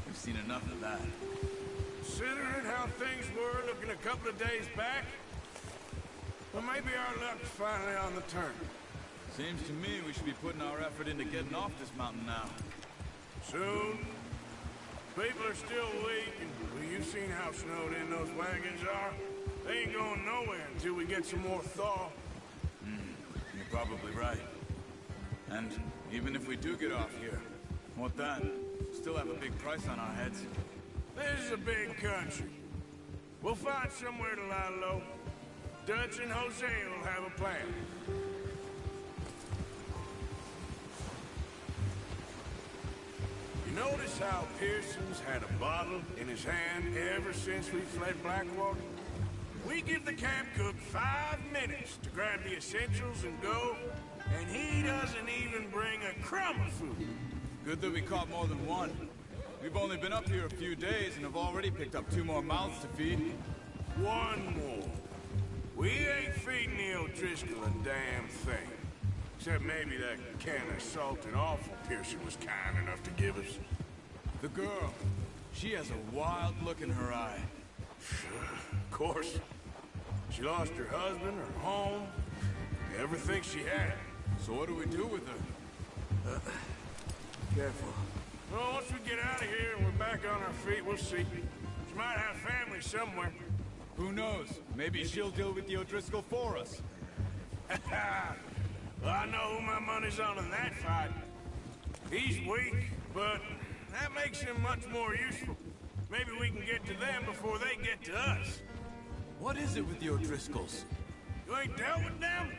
S12: We've seen enough of that.
S11: Considering how things were looking a couple of days back, well, maybe our luck's finally on the turn.
S12: Seems to me we should be putting our effort into getting off this mountain now.
S11: Soon. People are still weak, and well, you've seen how snowed in those wagons are. They ain't going nowhere until we get some more thaw.
S12: You're probably right. And even if we do get off here, what then? Still have a big price on our heads.
S11: This is a big country. We'll find somewhere to lie low. Dutch and Jose will have a plan. You notice how Pearson's had a bottle in his hand ever since we fled Blackwater? We give the camp cook 5 minutes to grab the essentials and go, and he doesn't even bring a crumb of food.
S12: Good that we caught more than one. We've only been up here a few days and have already picked up 2 more mouths to feed.
S11: One more. We ain't feeding the O'Driscoll a damn thing. Except maybe that can of salted offal Pearson was kind enough to give us.
S12: The girl. She has a wild look in her eye.
S11: Of course. She lost her husband, her home, everything she had.
S12: So what do we do with her? Careful.
S11: Well, once we get out of here and we're back on our feet, we'll see. She might have family somewhere.
S12: Who knows? Maybe she'll deal with the O'Driscoll for us.
S11: Well, I know who my money's on in that fight. He's weak, but that makes him much more useful. Maybe we can get to them before they get to us.
S12: What is it with the O'Driscolls?
S11: You ain't dealt with them?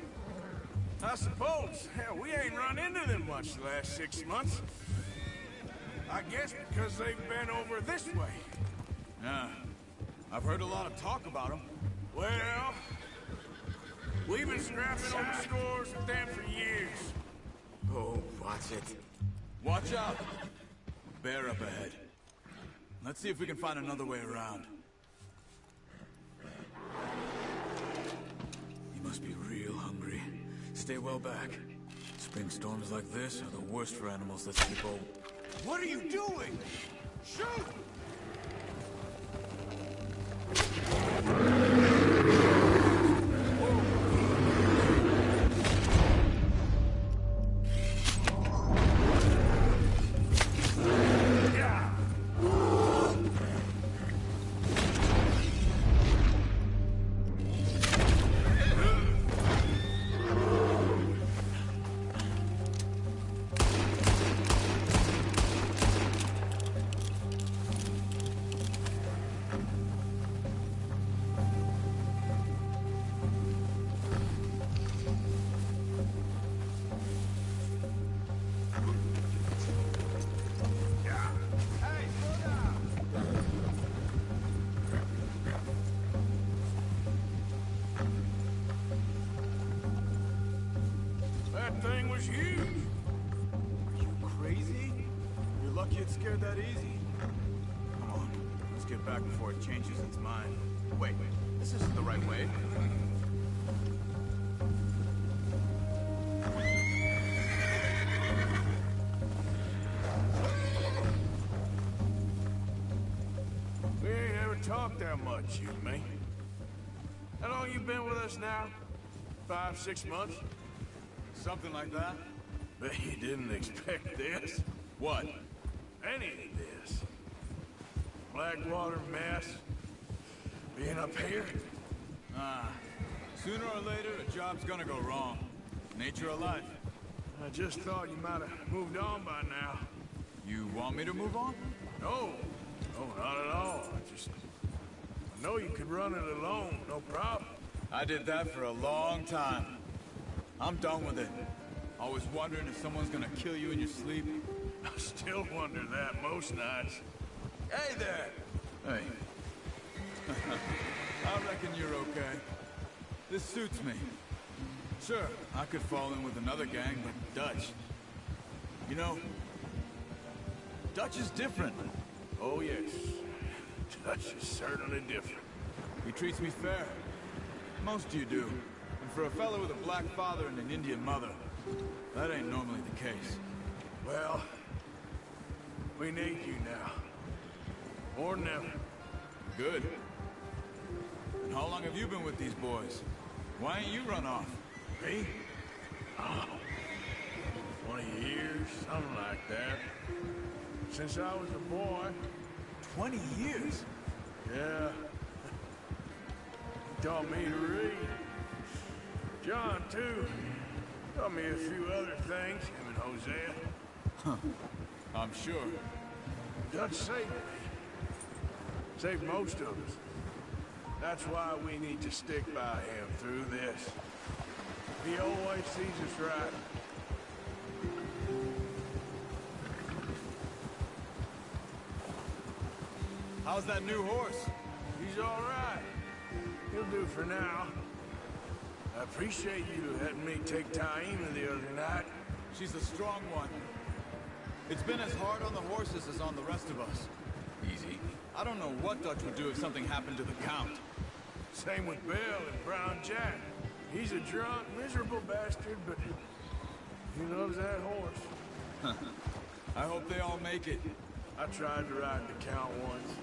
S11: I suppose. Hell, we ain't run into them much the last 6 months. I guess because they've been over this way.
S12: Yeah. I've heard a lot of talk about them.
S11: Well, we've been scrapping old scores with them for years.
S12: Oh, watch it. Watch out! Bear up ahead. Let's see if we can find another way around. You must be real hungry. Stay well back. Spring storms like this are the worst for animals that sleep over.
S11: What are you doing? Shoot! That thing was huge.
S12: Are you crazy? You're lucky it scared that easy. Come on, let's get back before it changes its mind. Wait, this isn't the right way.
S11: We ain't ever talked that much, you and me. How long you been with us now? 5, 6 months?
S12: Something like that?
S11: Bet you didn't expect this.
S12: What?
S11: Any of this. Blackwater mess. Being up here.
S12: Sooner or later, a job's gonna go wrong. Nature of life.
S11: I just thought you might have moved on by now.
S12: You want me to move on?
S11: No. No, not at all. I know you could run it alone, no problem.
S12: I did that for a long time. I'm done with it. Always wondering if someone's gonna kill you in your sleep.
S11: I still wonder that most nights. Hey there!
S12: Hey. I reckon you're okay. This suits me. Sure, I could fall in with another gang, but Dutch... You know, Dutch is different.
S11: Oh, yes. Dutch is certainly different.
S12: He treats me fair. Most of you do. And for a fellow with a black father and an Indian mother, that ain't normally the case.
S11: Well, we need you now. More than ever.
S12: Good. And how long have you been with these boys? Why ain't you run off?
S11: Me? Oh, 20 years, something like that. Since I was a boy.
S12: 20 years?
S11: Yeah. He taught me to read. John, too. Taught me a few other things, him and Hosea.
S12: Huh. I'm sure.
S11: Dutch saved me. Saved most of us. That's why we need to stick by him through this. He always sees us right.
S12: How's that new horse?
S11: He's all right. He'll do for now. I appreciate you letting me take Taima the other night.
S12: She's a strong one. It's been as hard on the horses as on the rest of us. Easy. I don't know what Dutch would do if something happened to the Count.
S11: Same with Bill and Brown Jack. He's a drunk, miserable bastard, but he loves that horse.
S12: I hope they all make it.
S11: I tried to ride the Count once.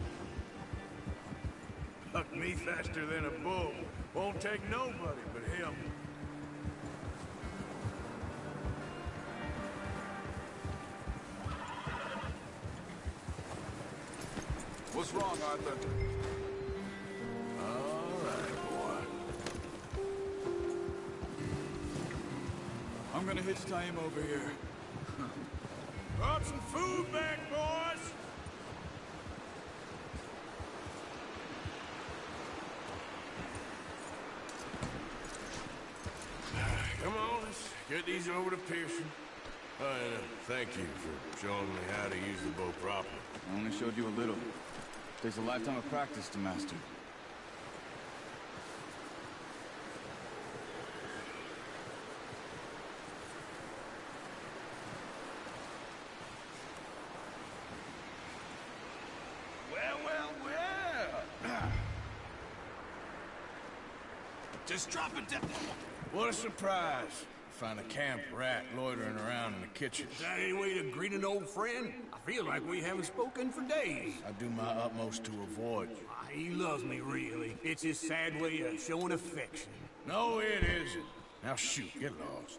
S11: Bucked me faster than a bull. Won't take nobody but him.
S12: What's wrong, Arthur?
S11: All right, boy.
S12: I'm gonna hitch Taima over here.
S11: Brought some food back, boys! Come on, let's get these over to Pearson. And thank you for showing me how to use the bow properly.
S12: I only showed you a little. Takes a lifetime of practice to master.
S11: Well. Just drop it down. What a surprise.
S9: Find a camp rat loitering around in the kitchen.
S11: Is that any way to greet an old friend? I feel like we haven't spoken for days.
S9: I do my utmost to avoid you.
S11: He loves me, really. It's his sad way of showing affection.
S9: No, it isn't. Now shoot, get lost.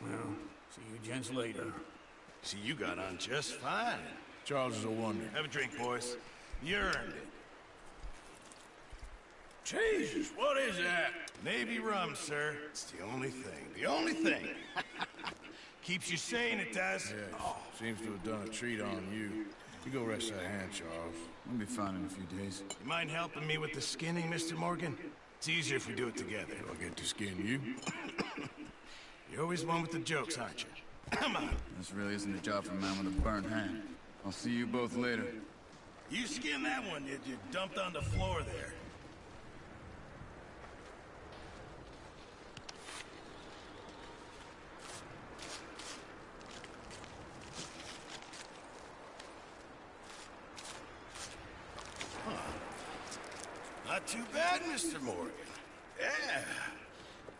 S11: Well, see you gents later.
S13: See, you got on just fine.
S9: Charles is a wonder.
S13: Have a drink, boys. You earned it.
S9: Jesus, what is that?
S13: Navy rum, sir. It's the only thing. The only thing. Keeps you sane, it does.
S9: Yeah, seems to have done a treat on you. You go rest that hand, Charles.
S12: I'll be fine in a few days.
S13: You mind helping me with the skinning, Mr. Morgan? It's easier if we do it together.
S9: Do I get to skin you?
S13: You're always one with the jokes, aren't you? Come on.
S12: This really isn't a job for a man with a burnt hand. I'll see you both later.
S13: You skinned that one, did you? Dumped on the floor there. Not too bad, Mr. Morgan. Yeah.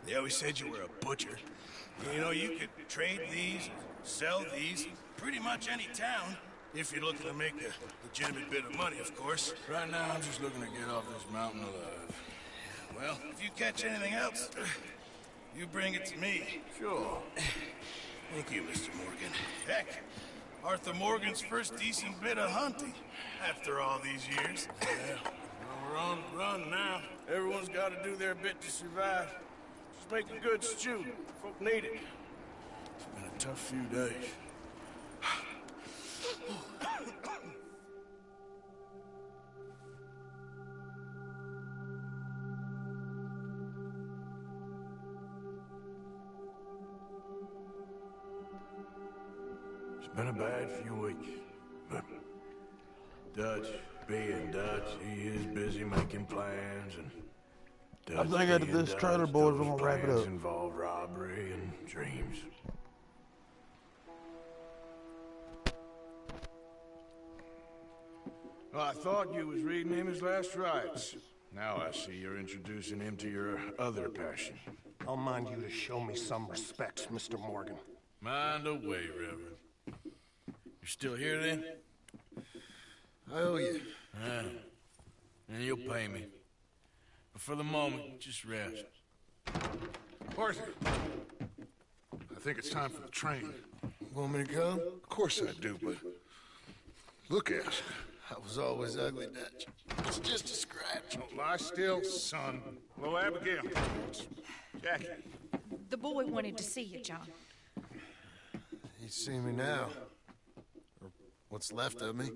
S13: They always said you were a butcher. You know, you could trade these, sell these, pretty much any town, if you're looking to make a legitimate bit of money, of course.
S9: Right now, I'm just looking to get off this mountain alive.
S13: Well, if you catch anything else, you bring it to me.
S9: Sure.
S13: Thank you, Mr. Morgan. Heck, Arthur Morgan's first decent bit of hunting, after all these years.
S9: Yeah. We're on the run now. Everyone's got to do their bit to survive. Just make a good stew. Folk need it. It's been a tough few days. It's been a bad few weeks, but Dutch, being Dutch, he is busy making plans, and
S1: I think out of this trailer, boys, we're gonna wrap it up.
S9: Involve robbery and dreams. Well, I thought you was reading him his last rites. Now I see you're introducing him to your other passion.
S14: I'll mind you to show me some respect, Mr. Morgan.
S9: Mind away, Reverend. You still here, then?
S13: I owe you.
S9: Yeah. And you'll pay me. But for the moment, just rest.
S6: Arthur, I think it's time for the train.
S13: Want me to come?
S6: Of course I do, but look at you.
S13: I was always ugly, Dutch. It's just a scratch.
S6: Don't lie still, son. Hello, Abigail. Jackie.
S2: The boy wanted to see you, John.
S13: He's seen me now. Or what's left of me.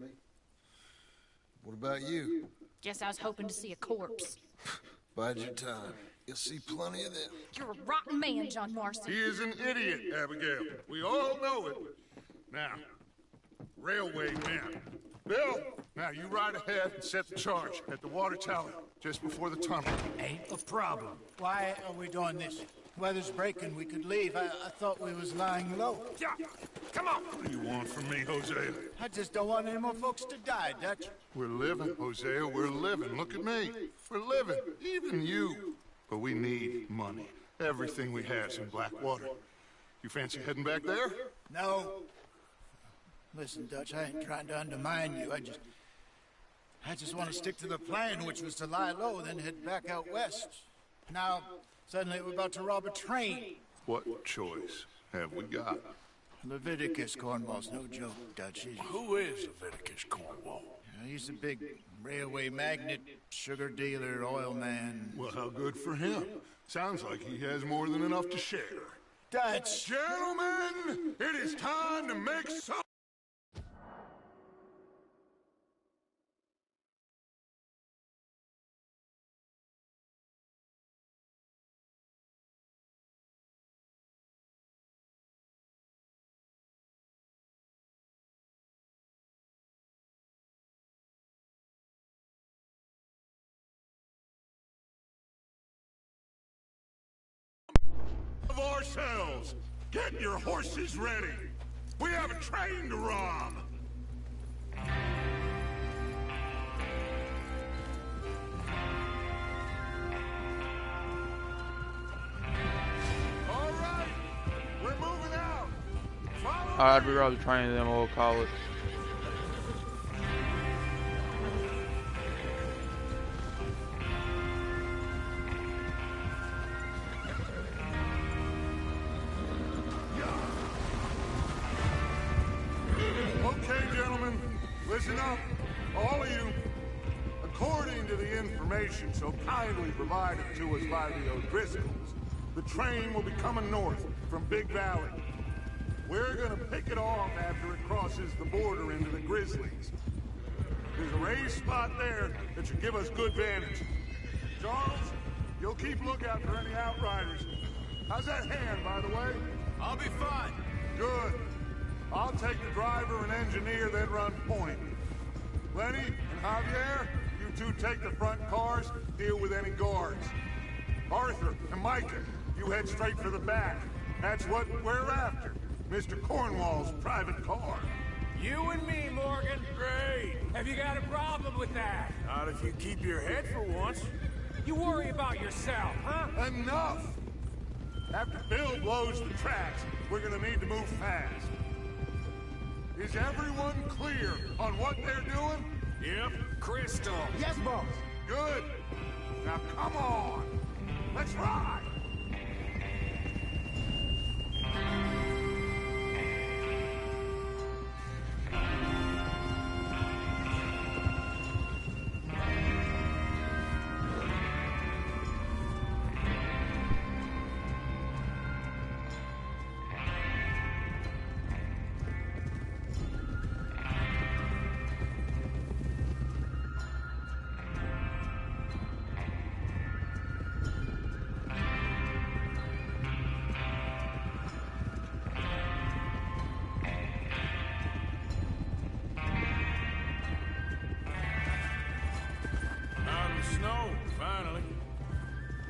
S13: What about you?
S5: Guess I was hoping to see a corpse.
S13: Bide your time. You'll see plenty of them.
S5: You're a rotten man, John Marston.
S6: He is an idiot, Abigail. We all know it. Now, railway men. Bill, now you ride ahead and set the charge at the water tower just before the tunnel.
S15: Ain't a problem. Why are we doing this? Weather's breaking. We could leave. I thought we was lying low.
S6: Yeah, come on. What do you want from me, Hosea?
S15: I just don't want any more folks to die, Dutch.
S6: We're living, Hosea. We're living. Look at me. We're living. Even you. But we need money. Everything we have's in Blackwater. You fancy heading back there?
S15: No. Listen, Dutch, I ain't trying to undermine you. I just want to stick to the plan, which was to lie low, then head back out west. Now, suddenly we're about to rob a train.
S6: What choice have we got?
S15: Leviticus Cornwall's no joke, Dutch.
S9: Who is Leviticus Cornwall?
S15: He's a big railway magnate, sugar dealer, oil man.
S6: Well, how good for him. Sounds like he has more than enough to share.
S15: Dutch!
S6: Gentlemen, it is time to make some... of ourselves. Get your horses ready. We have a train to rob. All right,
S1: I'd rather train them old college.
S6: Okay, gentlemen, listen up, all of you. According to the information so kindly provided to us by the O'Driscolls, the train will be coming north from Big Valley. We're gonna pick it off after it crosses the border into the Grizzlies. There's a raised spot there that should give us good vantage. Charles, you'll keep lookout for any outriders. How's that hand, by the way?
S11: I'll be fine.
S6: Good. I'll take the driver and engineer, then run point. Lenny and Javier, you two take the front cars, deal with any guards. Arthur and Micah, you head straight for the back. That's what we're after. Mr. Cornwall's private car.
S4: You and me, Morgan.
S11: Great.
S4: Have you got a problem with that?
S11: Not if you keep your head for once.
S4: You worry about yourself, huh?
S6: Enough! After Bill blows the tracks, we're gonna need to move fast. Is everyone clear on what they're doing?
S11: Yep.
S4: Crystal.
S15: Yes, boss.
S6: Good. Now come on. Let's ride.
S11: Snow, finally.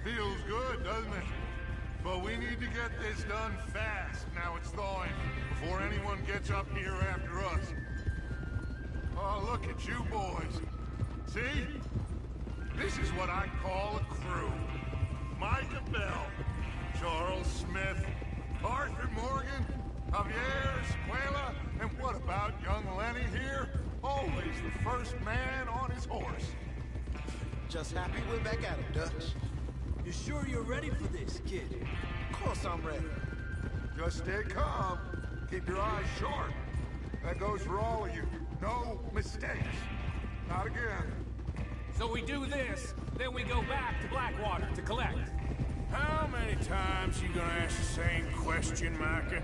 S6: Feels good, doesn't it? But we need to get this done fast, now it's thawing, before anyone gets up here after us. Oh, look at you boys. See? This is what I call a crew. Micah Bell, Charles Smith, Arthur Morgan, Javier Escuela, and what about young Lenny here? Always the first man on his horse.
S15: Just happy we're back at it, Dutch.
S10: You sure you're ready for this, kid?
S15: Of course I'm ready.
S6: Just stay calm. Keep your eyes sharp. That goes for all of you. No mistakes. Not again.
S4: So we do this, then we go back to Blackwater to collect.
S11: How many times you gonna ask the same question, Micah?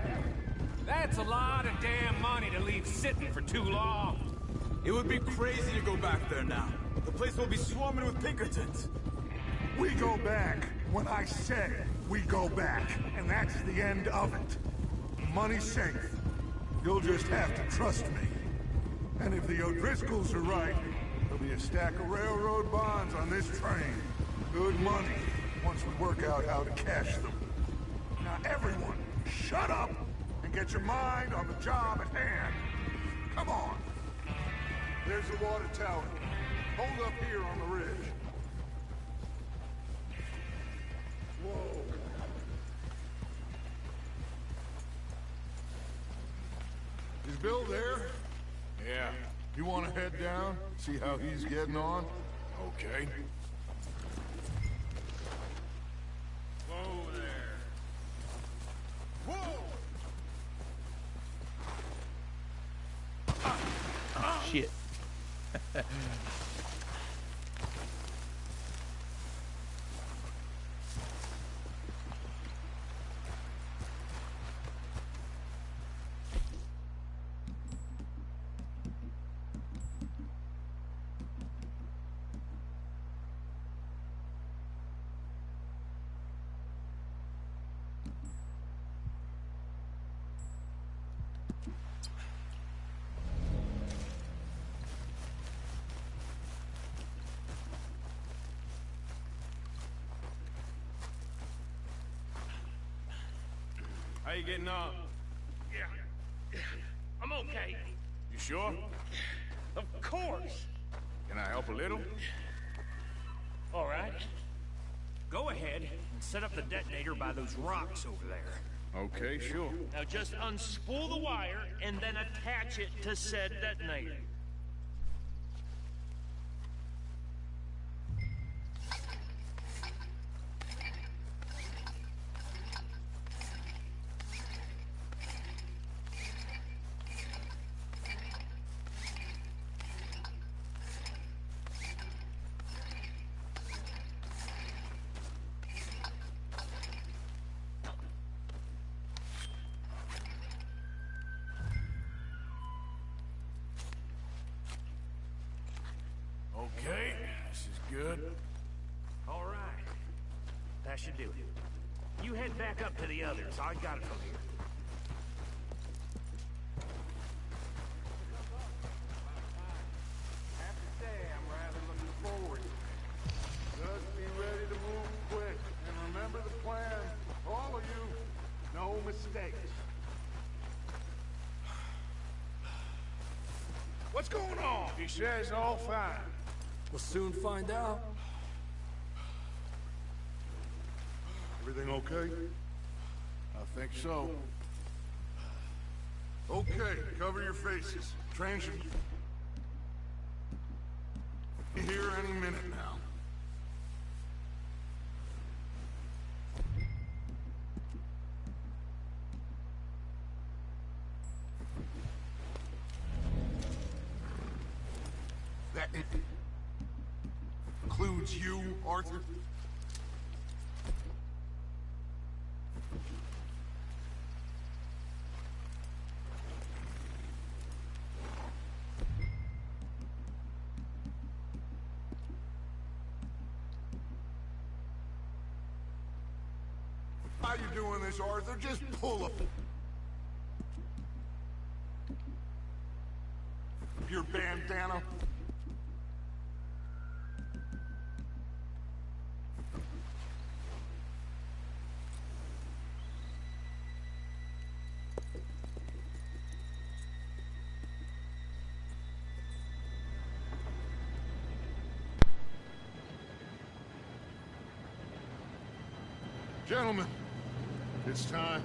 S4: That's a lot of damn money to leave sitting for too long.
S12: It would be crazy to go back there now. The place will be swarming with Pinkertons.
S6: We go back when I say we go back, and that's the end of it. Money's safe. You'll just have to trust me. And if the O'Driscolls are right, there'll be a stack of railroad bonds on this train. Good money, once we work out how to cash them. Now everyone, shut up and get your mind on the job at hand. Come on. There's the water tower. Hold up here on the ridge. Whoa. Is Bill there?
S11: Yeah.
S6: You want to head down, see how he's getting on?
S11: Okay.
S4: Whoa there.
S11: Whoa!
S1: Oh, shit.
S11: How you getting on?
S4: Yeah. I'm okay.
S11: You sure?
S4: Of course.
S11: Can I help a little?
S4: All right. Go ahead and set up the detonator by those rocks over there.
S9: Okay, sure.
S16: Now just unspool the wire and then attach it to said detonator.
S9: Okay, this is good.
S16: All right. That should do it. You head back up to the others. I got it from here.
S6: I have to say, I'm rather looking forward. Just be ready to move quick. And remember the plan. All of you, no mistakes.
S3: What's going on?
S11: He says all fine.
S10: We'll soon find out.
S6: Everything okay?
S9: I think so.
S6: Okay, cover your faces. Train should be here any minute now. That includes you, Arthur? How you doing this, Arthur? Just pull up your bandana. Gentlemen, it's time.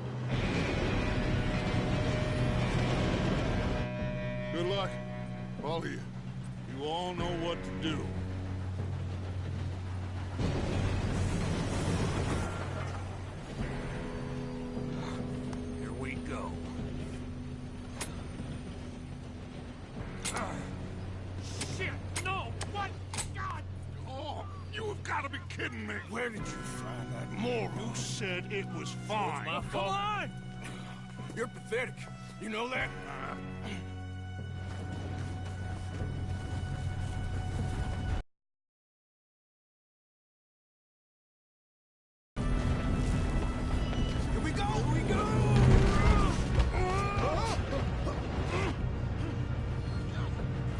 S6: Good luck, all of you. You all know what to do.
S11: Here we go.
S3: Shit! No! What? God! Oh, you have got to be kidding me!
S11: Where did you find that moron?
S3: You said it was fine.
S11: My fault. Come on! You're pathetic. You know that?
S3: Here we go! Here we go!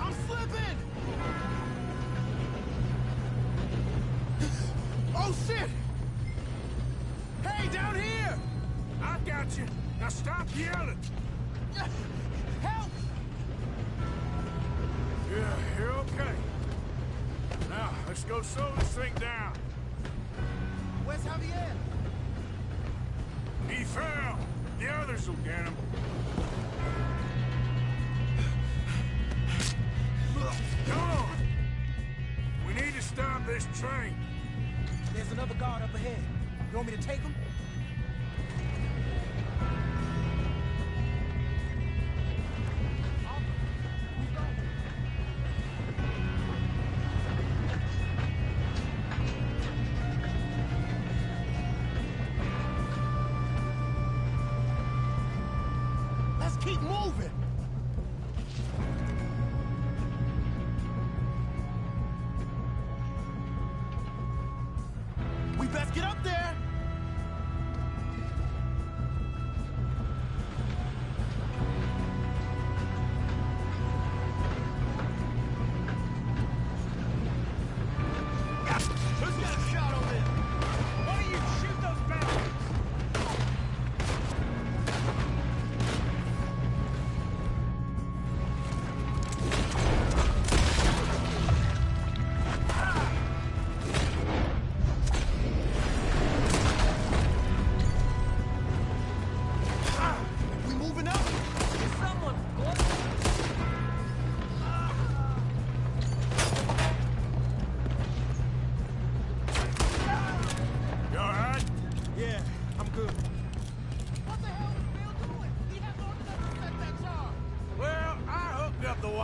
S15: I'm slipping! Oh, shit! Hey, down here!
S11: I got you. Now stop yelling.
S15: Help!
S11: Yeah, you're okay. Now, let's go slow this thing down.
S15: Where's Javier?
S11: He fell. The others will get him. Come on. We need to stop this train.
S15: There's another guard up ahead. You want me to take him? Let's keep moving! We best get up there! Who's got a shot on this? Why don't you shoot those bastards?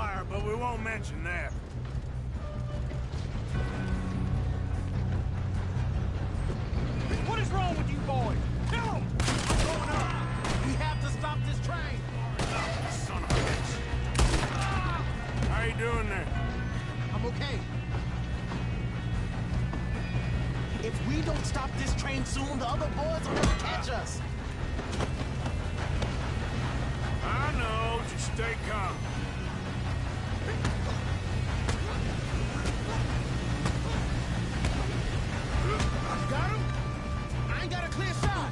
S11: fire, but we won't mention that.
S16: What is wrong with you boys? Kill him! I'm going up. We have to stop this train.
S11: Son of a bitch. How you doing there?
S16: I'm okay. If we don't stop this train soon, the other boys are gonna catch us.
S11: I know, just stay calm.
S16: Got him? I ain't got a clear shot.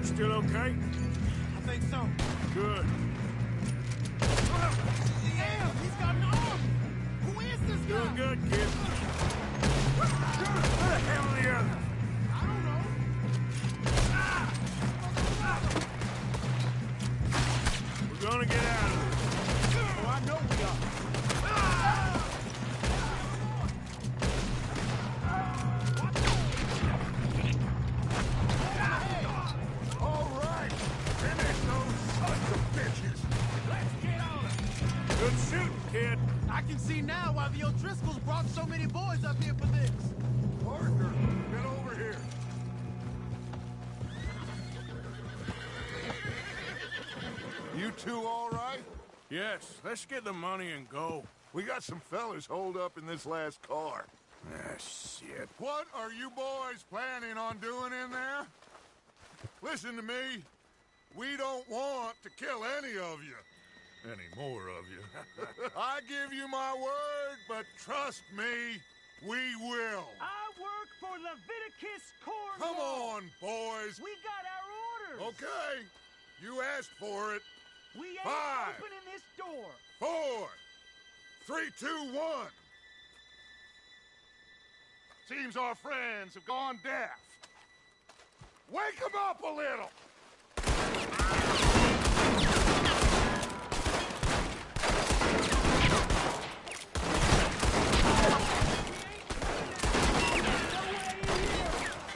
S11: Still okay?
S16: I think so.
S11: Good.
S16: Damn, he's got an arm! Who is this guy?
S11: Doing good, kid. Where the hell are the others?
S16: I don't know.
S11: We're gonna get out of this.
S16: Oh, I know we are.
S11: Good shooting, kid.
S16: I can see now why the O'Driscolls brought so many boys up here for this.
S6: Parker, get over here. You two all right?
S11: Yes, let's get the money and go.
S6: We got some fellas holed up in this last car.
S11: Ah, shit.
S6: What are you boys planning on doing in there? Listen to me. We don't want to kill any of you. Any more of you. I give you my word, but trust me, we will.
S16: I work for Leviticus Corps.
S6: Come on, boys.
S16: We got our orders.
S6: Okay. You asked for it.
S16: We ain't
S6: 5,
S16: opening this door.
S6: 4, 3, 2, 1. Seems our friends have gone deaf. Wake them up a little.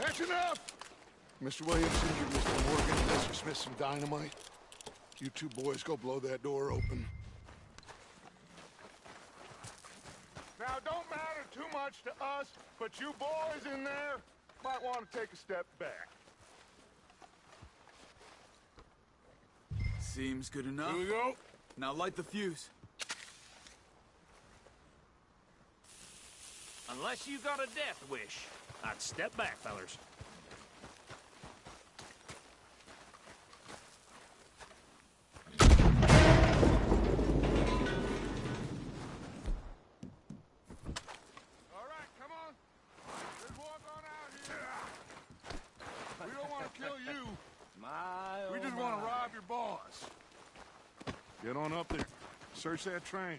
S6: That's enough.
S14: Mr. Williamson, give Mr. Morgan and Mr. Smith some dynamite. You two boys go blow that door open.
S6: Now, don't matter too much to us, but you boys in there might want to take a step back.
S12: Seems good enough.
S11: Here we go.
S12: Now light the fuse.
S16: Unless you got a death wish, I'd step back, fellers.
S6: All right, come on. Let's walk on out here. We don't want to kill you. We just want to rob your boss. Get on up there. Search that train.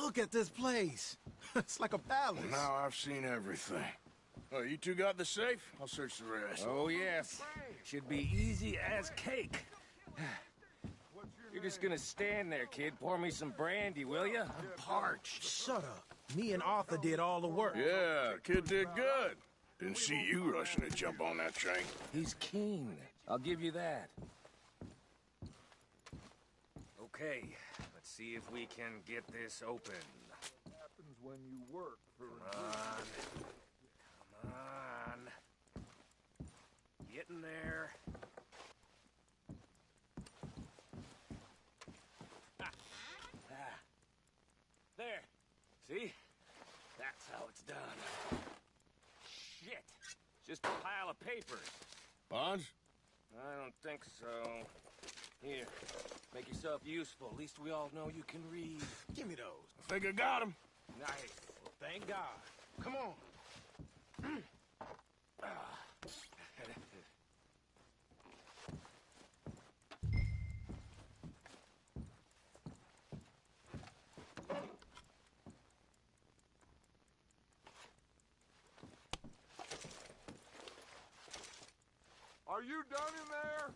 S15: Look at this place. It's like a palace.
S9: Well, now I've seen everything. Oh, you two got the safe? I'll search the rest.
S4: Oh, yes. Should be easy as cake. You're just gonna stand there, kid. Pour me some brandy, will ya? I'm parched.
S16: Shut up. Me and Arthur did all the work.
S9: Yeah, kid did good. Didn't see you rushing to jump on that train.
S4: He's keen. I'll give you that. Okay, let's see if we can get this open.
S14: when you work for
S16: Come on. Getting there. There. See? That's how it's done. Shit. Just a pile of papers.
S9: Bonds?
S16: I don't think so. Here, make yourself useful. At least we all know you can read.
S13: Give me those.
S9: I think I got him.
S16: Nice. Well, thank God.
S13: Come on.
S14: Are you done in there?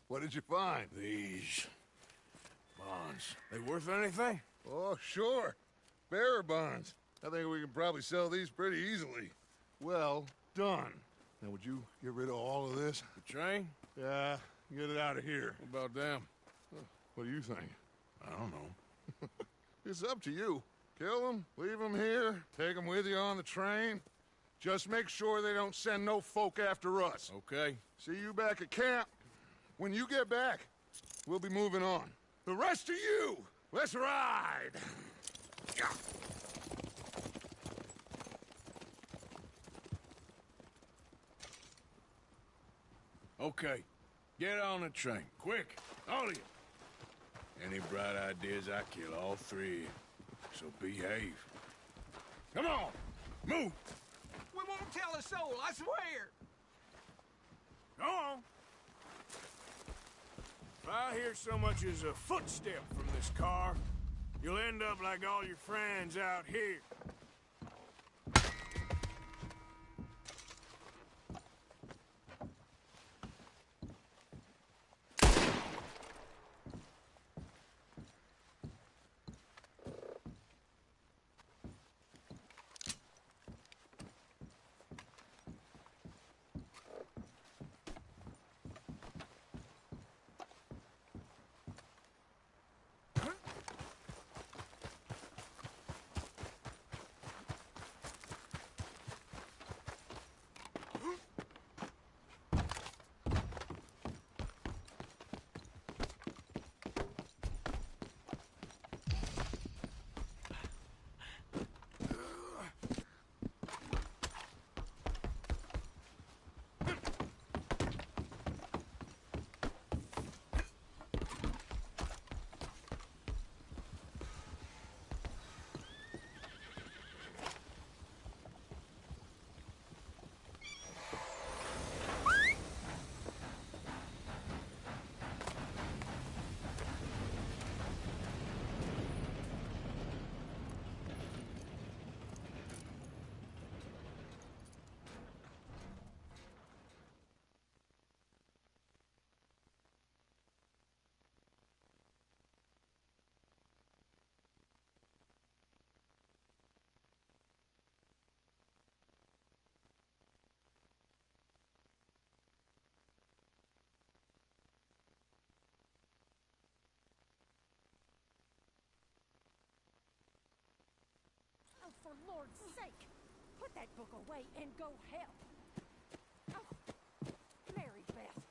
S14: What did you find?
S9: These bonds. They worth anything?
S14: Oh, sure. Bearer bonds. I think we can probably sell these pretty easily. Well done. Now, would you get rid of all of this?
S9: The train?
S14: Yeah, get it out of here.
S9: What about them?
S14: What do you think?
S9: I don't know.
S14: It's up to you. Kill them, leave them here, take them with you on the train. Just make sure they don't send no folk after us.
S9: Okay.
S14: See you back at camp. When you get back, we'll be moving on. The rest of you, let's ride!
S9: Okay. Get on the train. Quick. All of you. Any bright ideas, I kill all three. So behave. Come on! Move!
S10: We won't tell a soul, I swear!
S9: Go on! If I hear so much as a footstep from this car, you'll end up like all your friends out here.
S7: Oh, for Lord's sake, put that book away and go help. Oh, Mary Beth.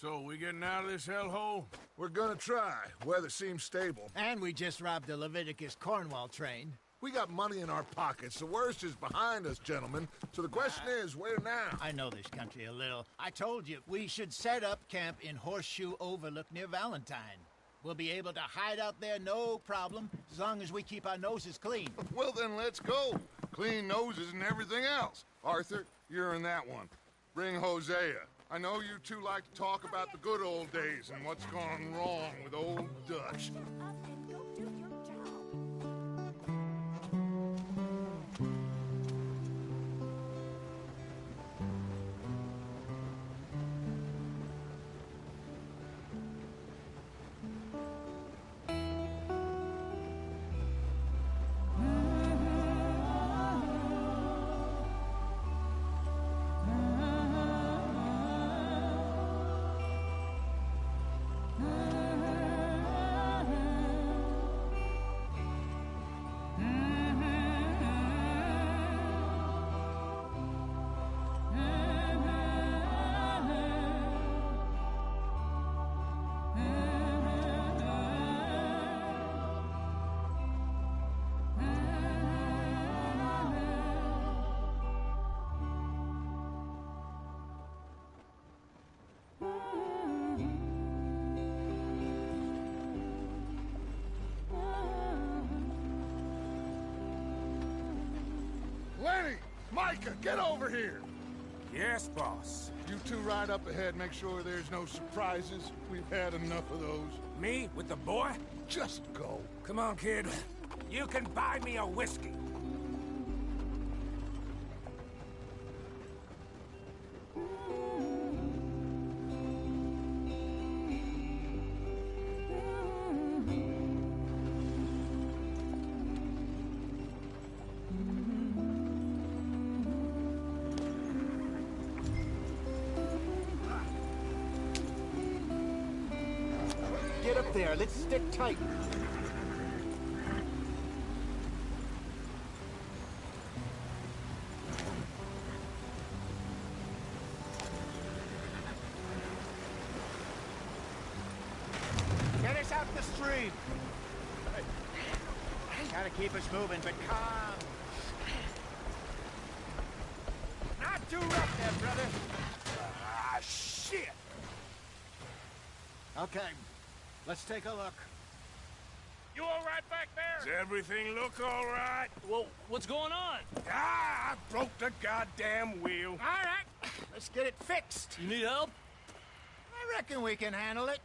S9: So, we getting out of this hellhole?
S14: We're gonna try. Weather seems stable.
S8: And we just robbed the Leviticus Cornwall train.
S14: We got money in our pockets. The worst is behind us, gentlemen. So the question is, where now?
S8: I know this country a little. I told you, we should set up camp in Horseshoe Overlook near Valentine. We'll be able to hide out there no problem, as long as we keep our noses clean.
S14: Well, then let's go. Clean noses and everything else. Arthur, you're in that one. Bring Hosea. I know you two like to talk about the good old days and what's gone wrong with old Dutch. Micah, get over here!
S3: Yes, boss.
S14: You two ride up ahead, make sure there's no surprises. We've had enough of those.
S3: Me with the boy?
S14: Just go.
S3: Come on, kid. You can buy me a whiskey.
S15: Get up there. Let's stick tight. Get us out the stream. Gotta keep us moving, but calm. Not too rough there, brother.
S3: Ah, shit!
S15: Okay, let's take a look.
S3: You all right back there?
S11: Does everything look all right?
S10: Well, what's going on?
S11: Ah, I broke the goddamn wheel.
S15: All right, let's get it fixed.
S10: You need help?
S15: I reckon we can handle it.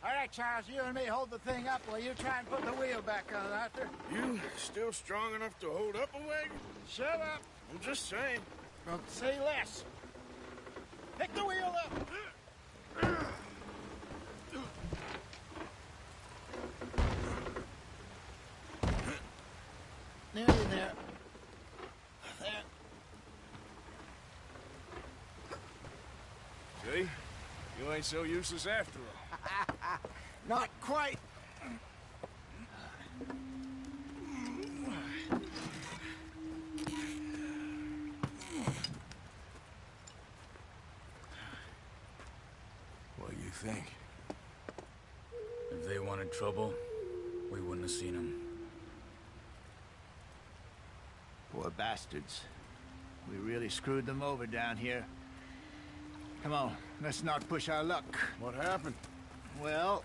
S15: All right, Charles, you and me hold the thing up while you try and put the wheel back on, Arthur.
S11: You still strong enough to hold up a wagon?
S15: Shut up.
S11: I'm just saying.
S15: Don't say less. Pick the wheel up. Nearly there. There.
S11: See? You ain't so useless after all.
S15: Not quite.
S12: What do you think? If they wanted trouble, we wouldn't have seen them.
S15: Poor bastards. We really screwed them over down here. Come on, let's not push our luck.
S11: What happened?
S15: Well,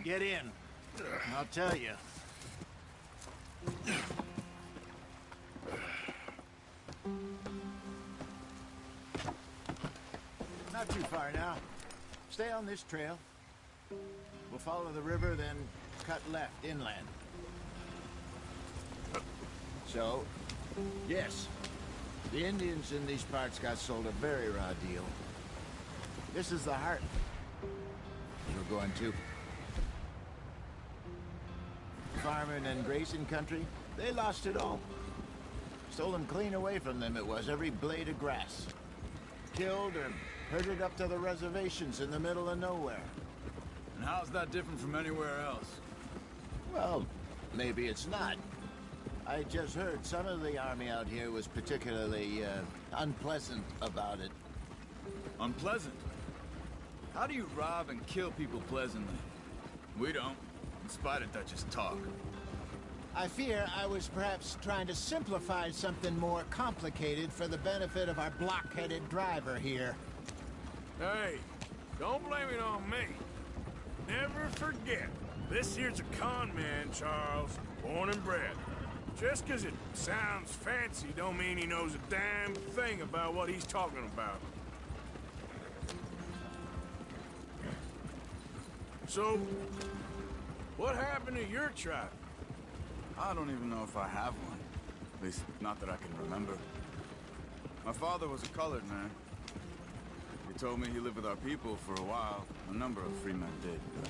S15: get in. I'll tell you. Not too far now. Stay on this trail. We'll follow the river, then cut left inland. So, yes, the Indians in these parts got sold a very raw deal. This is the heart. We're going to. Farming and grazing country, they lost it all. Stolen clean away from them it was, every blade of grass. Killed or herded up to the reservations in the middle of nowhere.
S12: And how's that different from anywhere else?
S15: Well, maybe it's not. I just heard some of the army out here was particularly, unpleasant about it.
S12: Unpleasant? How do you rob and kill people pleasantly? We don't, in spite of Dutch's talk.
S15: I fear I was perhaps trying to simplify something more complicated for the benefit of our block-headed driver here.
S11: Hey, don't blame it on me. Never forget, this here's a con man, Charles, born and bred. Just 'cause it sounds fancy don't mean he knows a damn thing about what he's talking about. So, what happened to your tribe?
S12: I don't even know if I have one. At least, not that I can remember. My father was a colored man. He told me he lived with our people for a while. A number of free men did, but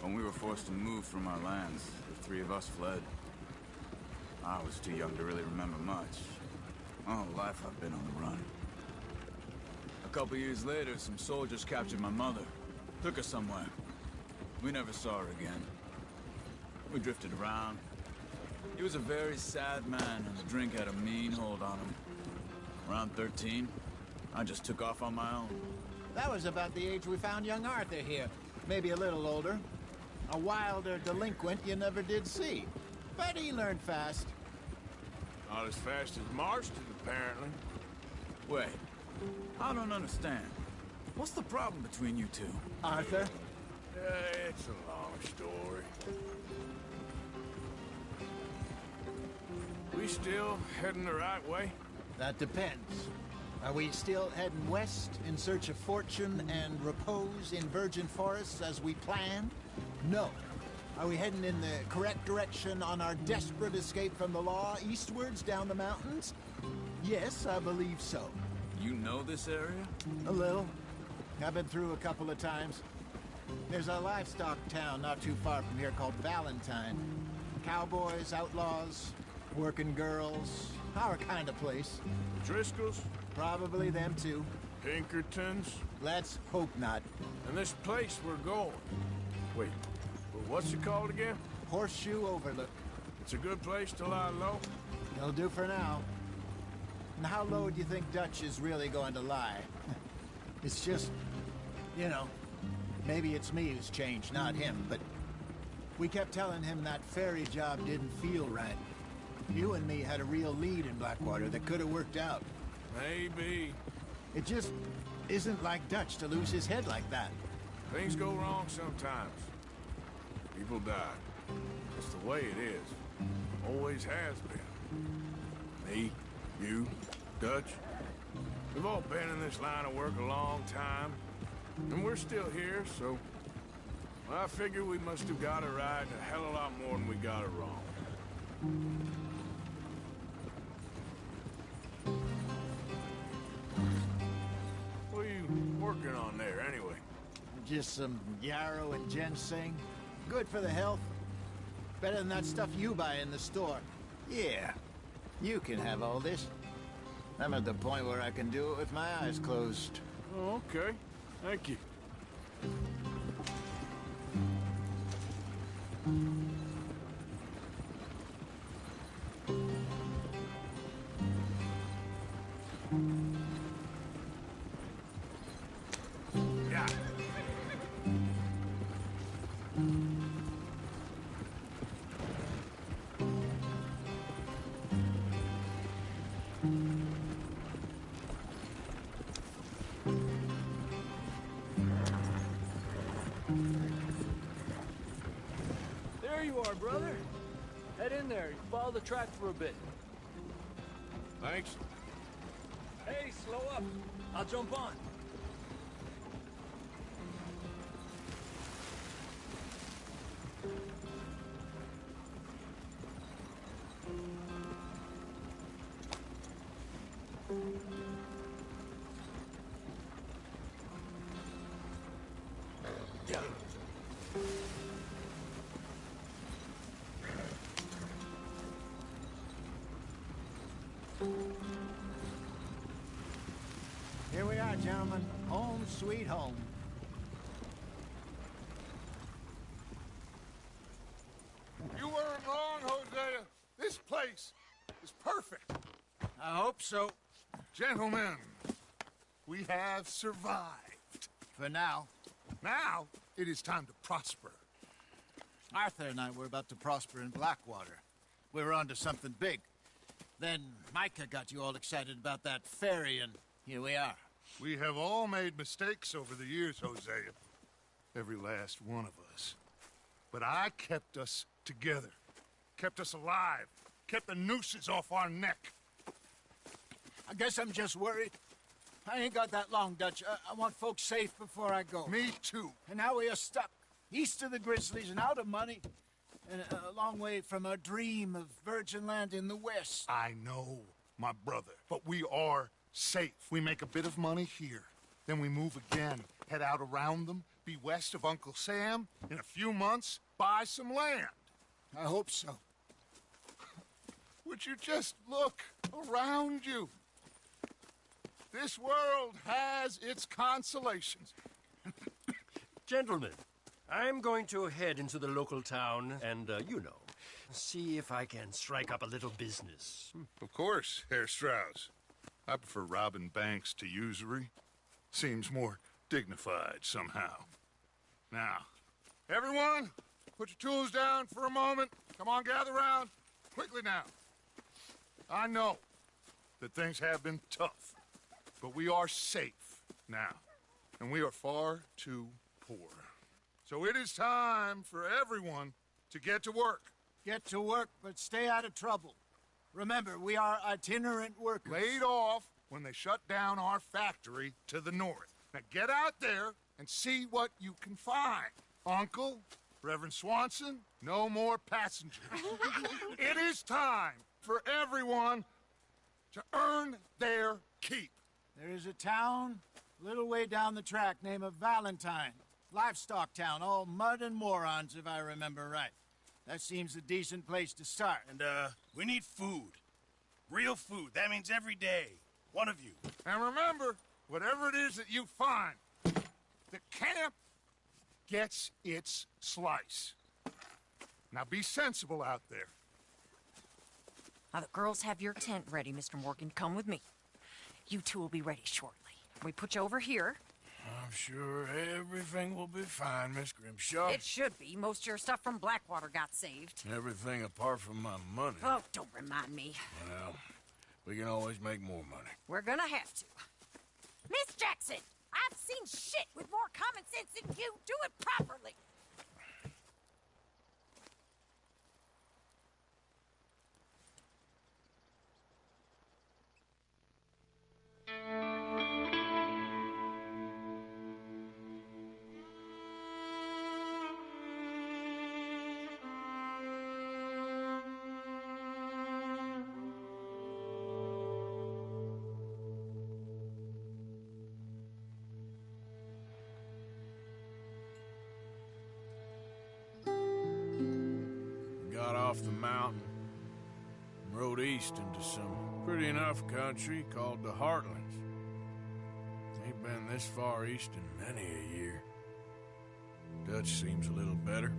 S12: when we were forced to move from our lands, the three of us fled. I was too young to really remember much. My whole life I've been on the run. A couple years later, some soldiers captured my mother. Took her somewhere. We never saw her again. We drifted around. He was a very sad man, and the drink had a mean hold on him. Around 13, I just took off on my own.
S15: That was about the age we found young Arthur here. Maybe a little older. A wilder delinquent you never did see. But he learned fast.
S11: Not as fast as Marston, apparently.
S12: Wait, I don't understand. What's the problem between you two?
S15: Arthur?
S11: It's a long story.
S9: We still heading the right way?
S8: That depends. Are we still heading west in search of fortune and repose in virgin forests as we planned? No. Are we heading in the correct direction on our desperate escape from the law eastwards down the mountains? Yes, I believe so.
S10: You know this area?
S8: A little. I've been through a couple of times. There's a livestock town not too far from here called Valentine. Cowboys, outlaws, working girls, our kind of place.
S9: Driscoll's?
S8: Probably them too.
S9: Pinkertons?
S8: Let's hope not.
S9: And this place we're going. Wait, well, what's it called again?
S8: Horseshoe Overlook.
S9: It's a good place to lie low?
S8: It'll do for now. And how low do you think Dutch is really going to lie? It's just, you know, maybe it's me who's changed, not him, but we kept telling him that ferry job didn't feel right. You and me had a real lead in Blackwater that could have worked out.
S9: Maybe.
S8: It just isn't like Dutch to lose his head like that.
S9: Things go wrong sometimes. People die. It's the way it is. Always has been. Me, you, Dutch. We've all been in this line of work a long time. And we're still here, so... well, I figure we must have got it right a hell of a lot more than we got it wrong. What are you working on there, anyway?
S8: Just some yarrow and ginseng. Good for the health. Better than that stuff you buy in the store. Yeah, you can have all this. I'm at the point where I can do it with my eyes closed.
S9: Oh, okay. Thank you. Yeah.
S10: There you are, brother. Head in there. Follow the track for a bit.
S9: Thanks.
S10: Hey, slow up. I'll jump on.
S9: Yeah.
S8: Here we are, gentlemen. Home sweet home.
S14: You weren't wrong, Hosea. This place is perfect.
S15: I hope so.
S14: Gentlemen, we have survived.
S15: For now.
S14: Now, it is time to prosper.
S15: Arthur and I were about to prosper in Blackwater. We were onto something big. Then Micah got you all excited about that ferry, and here we are.
S14: We have all made mistakes over the years, Hosea. Every last one of us. But I kept us together. Kept us alive. Kept the nooses off our neck.
S15: I guess I'm just worried. I ain't got that long, Dutch. I want folks safe before I go.
S14: Me too.
S15: And now we are stuck, east of the Grizzlies and out of money, and a long way from our dream of virgin land in the west.
S14: I know, my brother, but we are safe. We make a bit of money here, then we move again, head out around them, be west of Uncle Sam, in a few months, buy some land.
S15: I hope so.
S14: Would you just look around you? This world has its consolations.
S17: Gentlemen, I'm going to head into the local town and, you know, see if I can strike up a little business.
S14: Of course, Herr Strauss. I prefer robbing banks to usury. Seems more dignified somehow. Now, everyone, put your tools down for a moment. Come on, gather round. Quickly now. I know that things have been tough, but we are safe now, and we are far too poor. So it is time for everyone to get to work.
S15: Get to work, but stay out of trouble. Remember, we are itinerant workers.
S14: Laid off when they shut down our factory to the north. Now get out there and see what you can find. Uncle, Reverend Swanson, no more passengers. It is time for everyone to earn their keep.
S15: There is a town a little way down the track named Valentine. Livestock town, all mud and morons, if I remember right. That seems a decent place to start.
S13: And, we need food. Real food. That means every day. One of you.
S14: And remember, whatever it is that you find, the camp gets its slice. Now be sensible out there.
S18: Now the girls have your tent ready, Mr. Morgan. Come with me. You two will be ready shortly. We put you over here.
S9: I'm sure everything will be fine, Miss Grimshaw.
S18: It should be. Most of your stuff from Blackwater got saved.
S9: Everything apart from my money.
S18: Oh, don't remind me.
S9: Well, we can always make more money.
S18: We're gonna have to. Miss Jackson, I've seen shit with more common sense than you. Do it properly.
S9: Got off the mountain and rode east into some pretty enough country called the Heartlands. Ain't been this far east in many a year. Dutch seems a little better.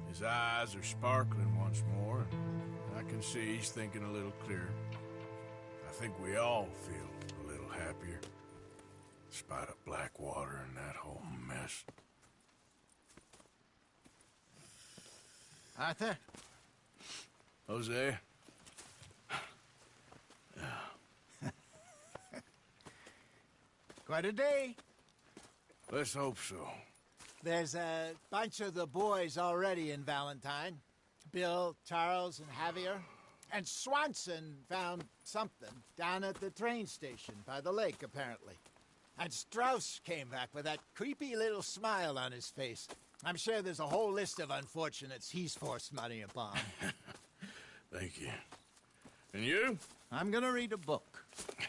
S9: His eyes are sparkling once more, and I can see he's thinking a little clearer. I think we all feel a little happier, in spite of Blackwater and that whole mess.
S15: Arthur?
S9: Hosea?
S15: Quite a day.
S9: Let's hope so.
S15: There's a bunch of the boys already in Valentine. Bill, Charles, and Javier. And Swanson found something down at the train station by the lake, apparently. And Strauss came back with that creepy little smile on his face. I'm sure there's a whole list of unfortunates he's forced money upon.
S9: Thank you. And you?
S15: I'm gonna read a book. Hi,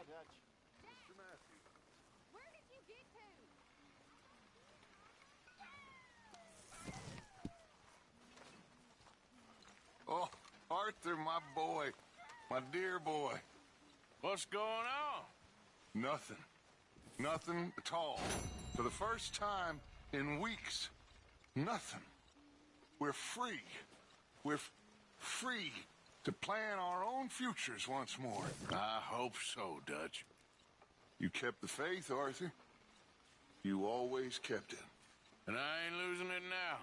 S15: Dutch.
S6: Mr. Matthews.
S7: Where did you get to?
S14: Oh, Arthur, my boy. My dear boy.
S9: What's going on?
S14: Nothing. Nothing at all. For the first time in weeks, nothing. We're free. We're free to plan our own futures once more.
S9: I hope so, Dutch.
S14: You kept the faith, Arthur. You always kept it.
S9: And I ain't losing it now.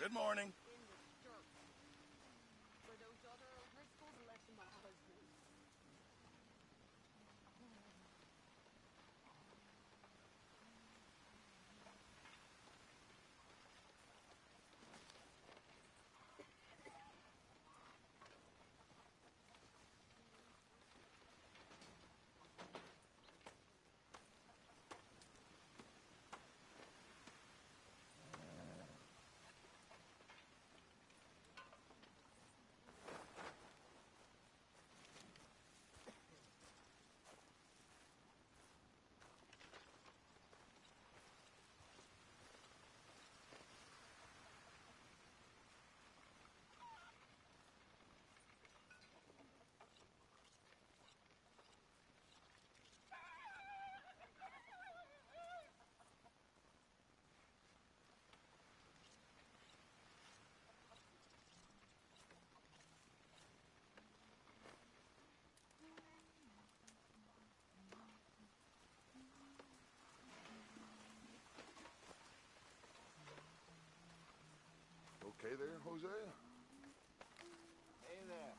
S13: Good morning.
S7: For those other O'Driscolls left my husband.
S6: Hey there, Hosea.
S19: Hey there.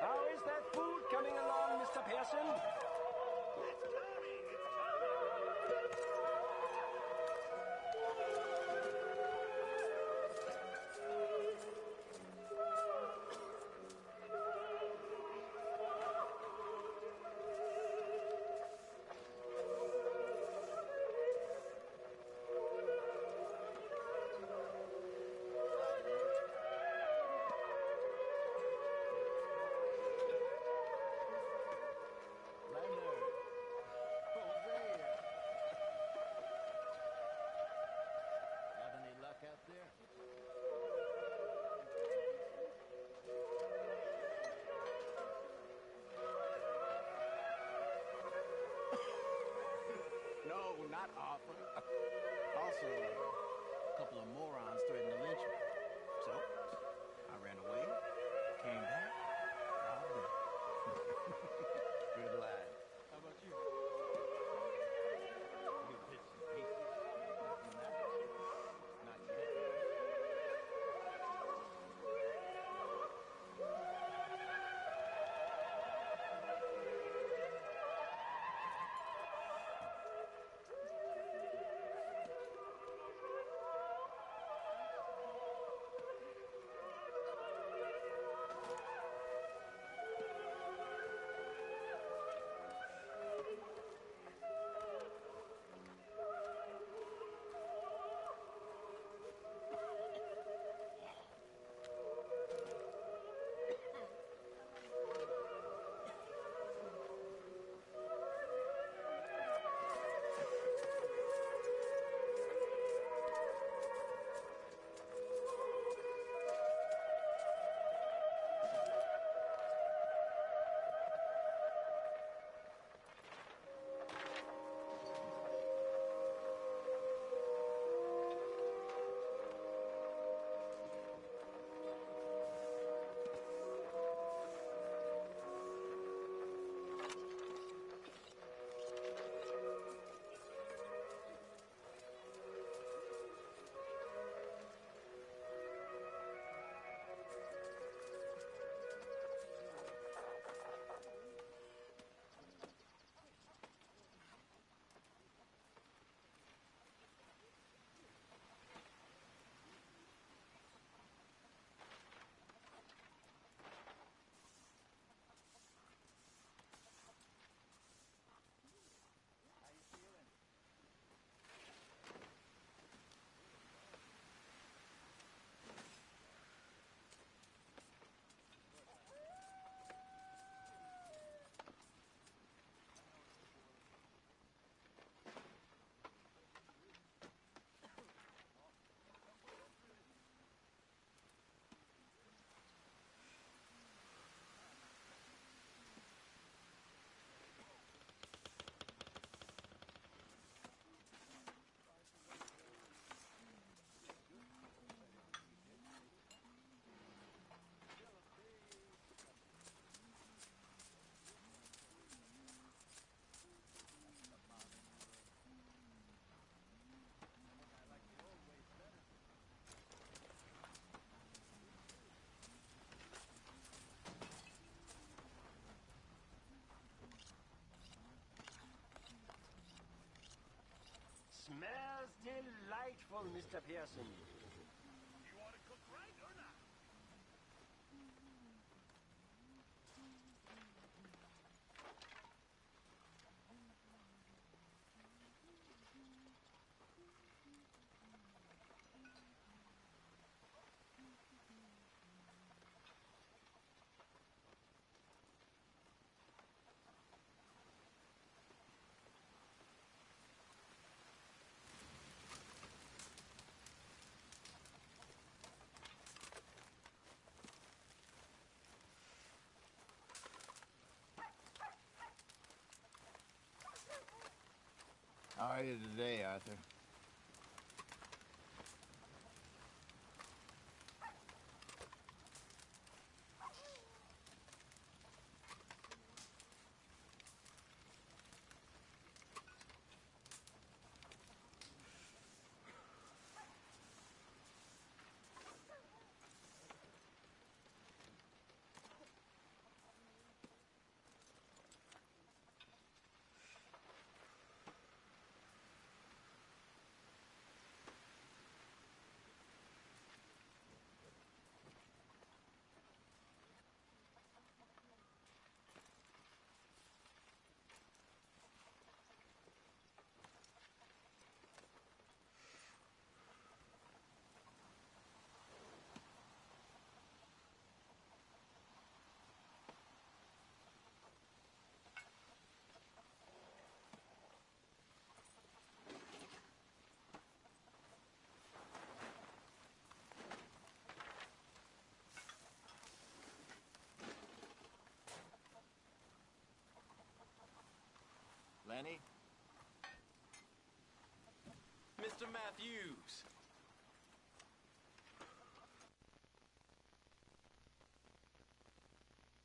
S10: How is that food coming along, Mr. Pearson?
S19: Have any luck out there? No, not often. Also, a couple of morons threatened to lynch me. So, I ran away, came back, all dead. Good lad. How about you? Good bits and pieces. Nothing matters. Not yet.
S17: upon Mr. Pearson.
S11: You want to cook right or not?
S15: How are you today, Arthur? Lenny?
S19: Mr. Matthews!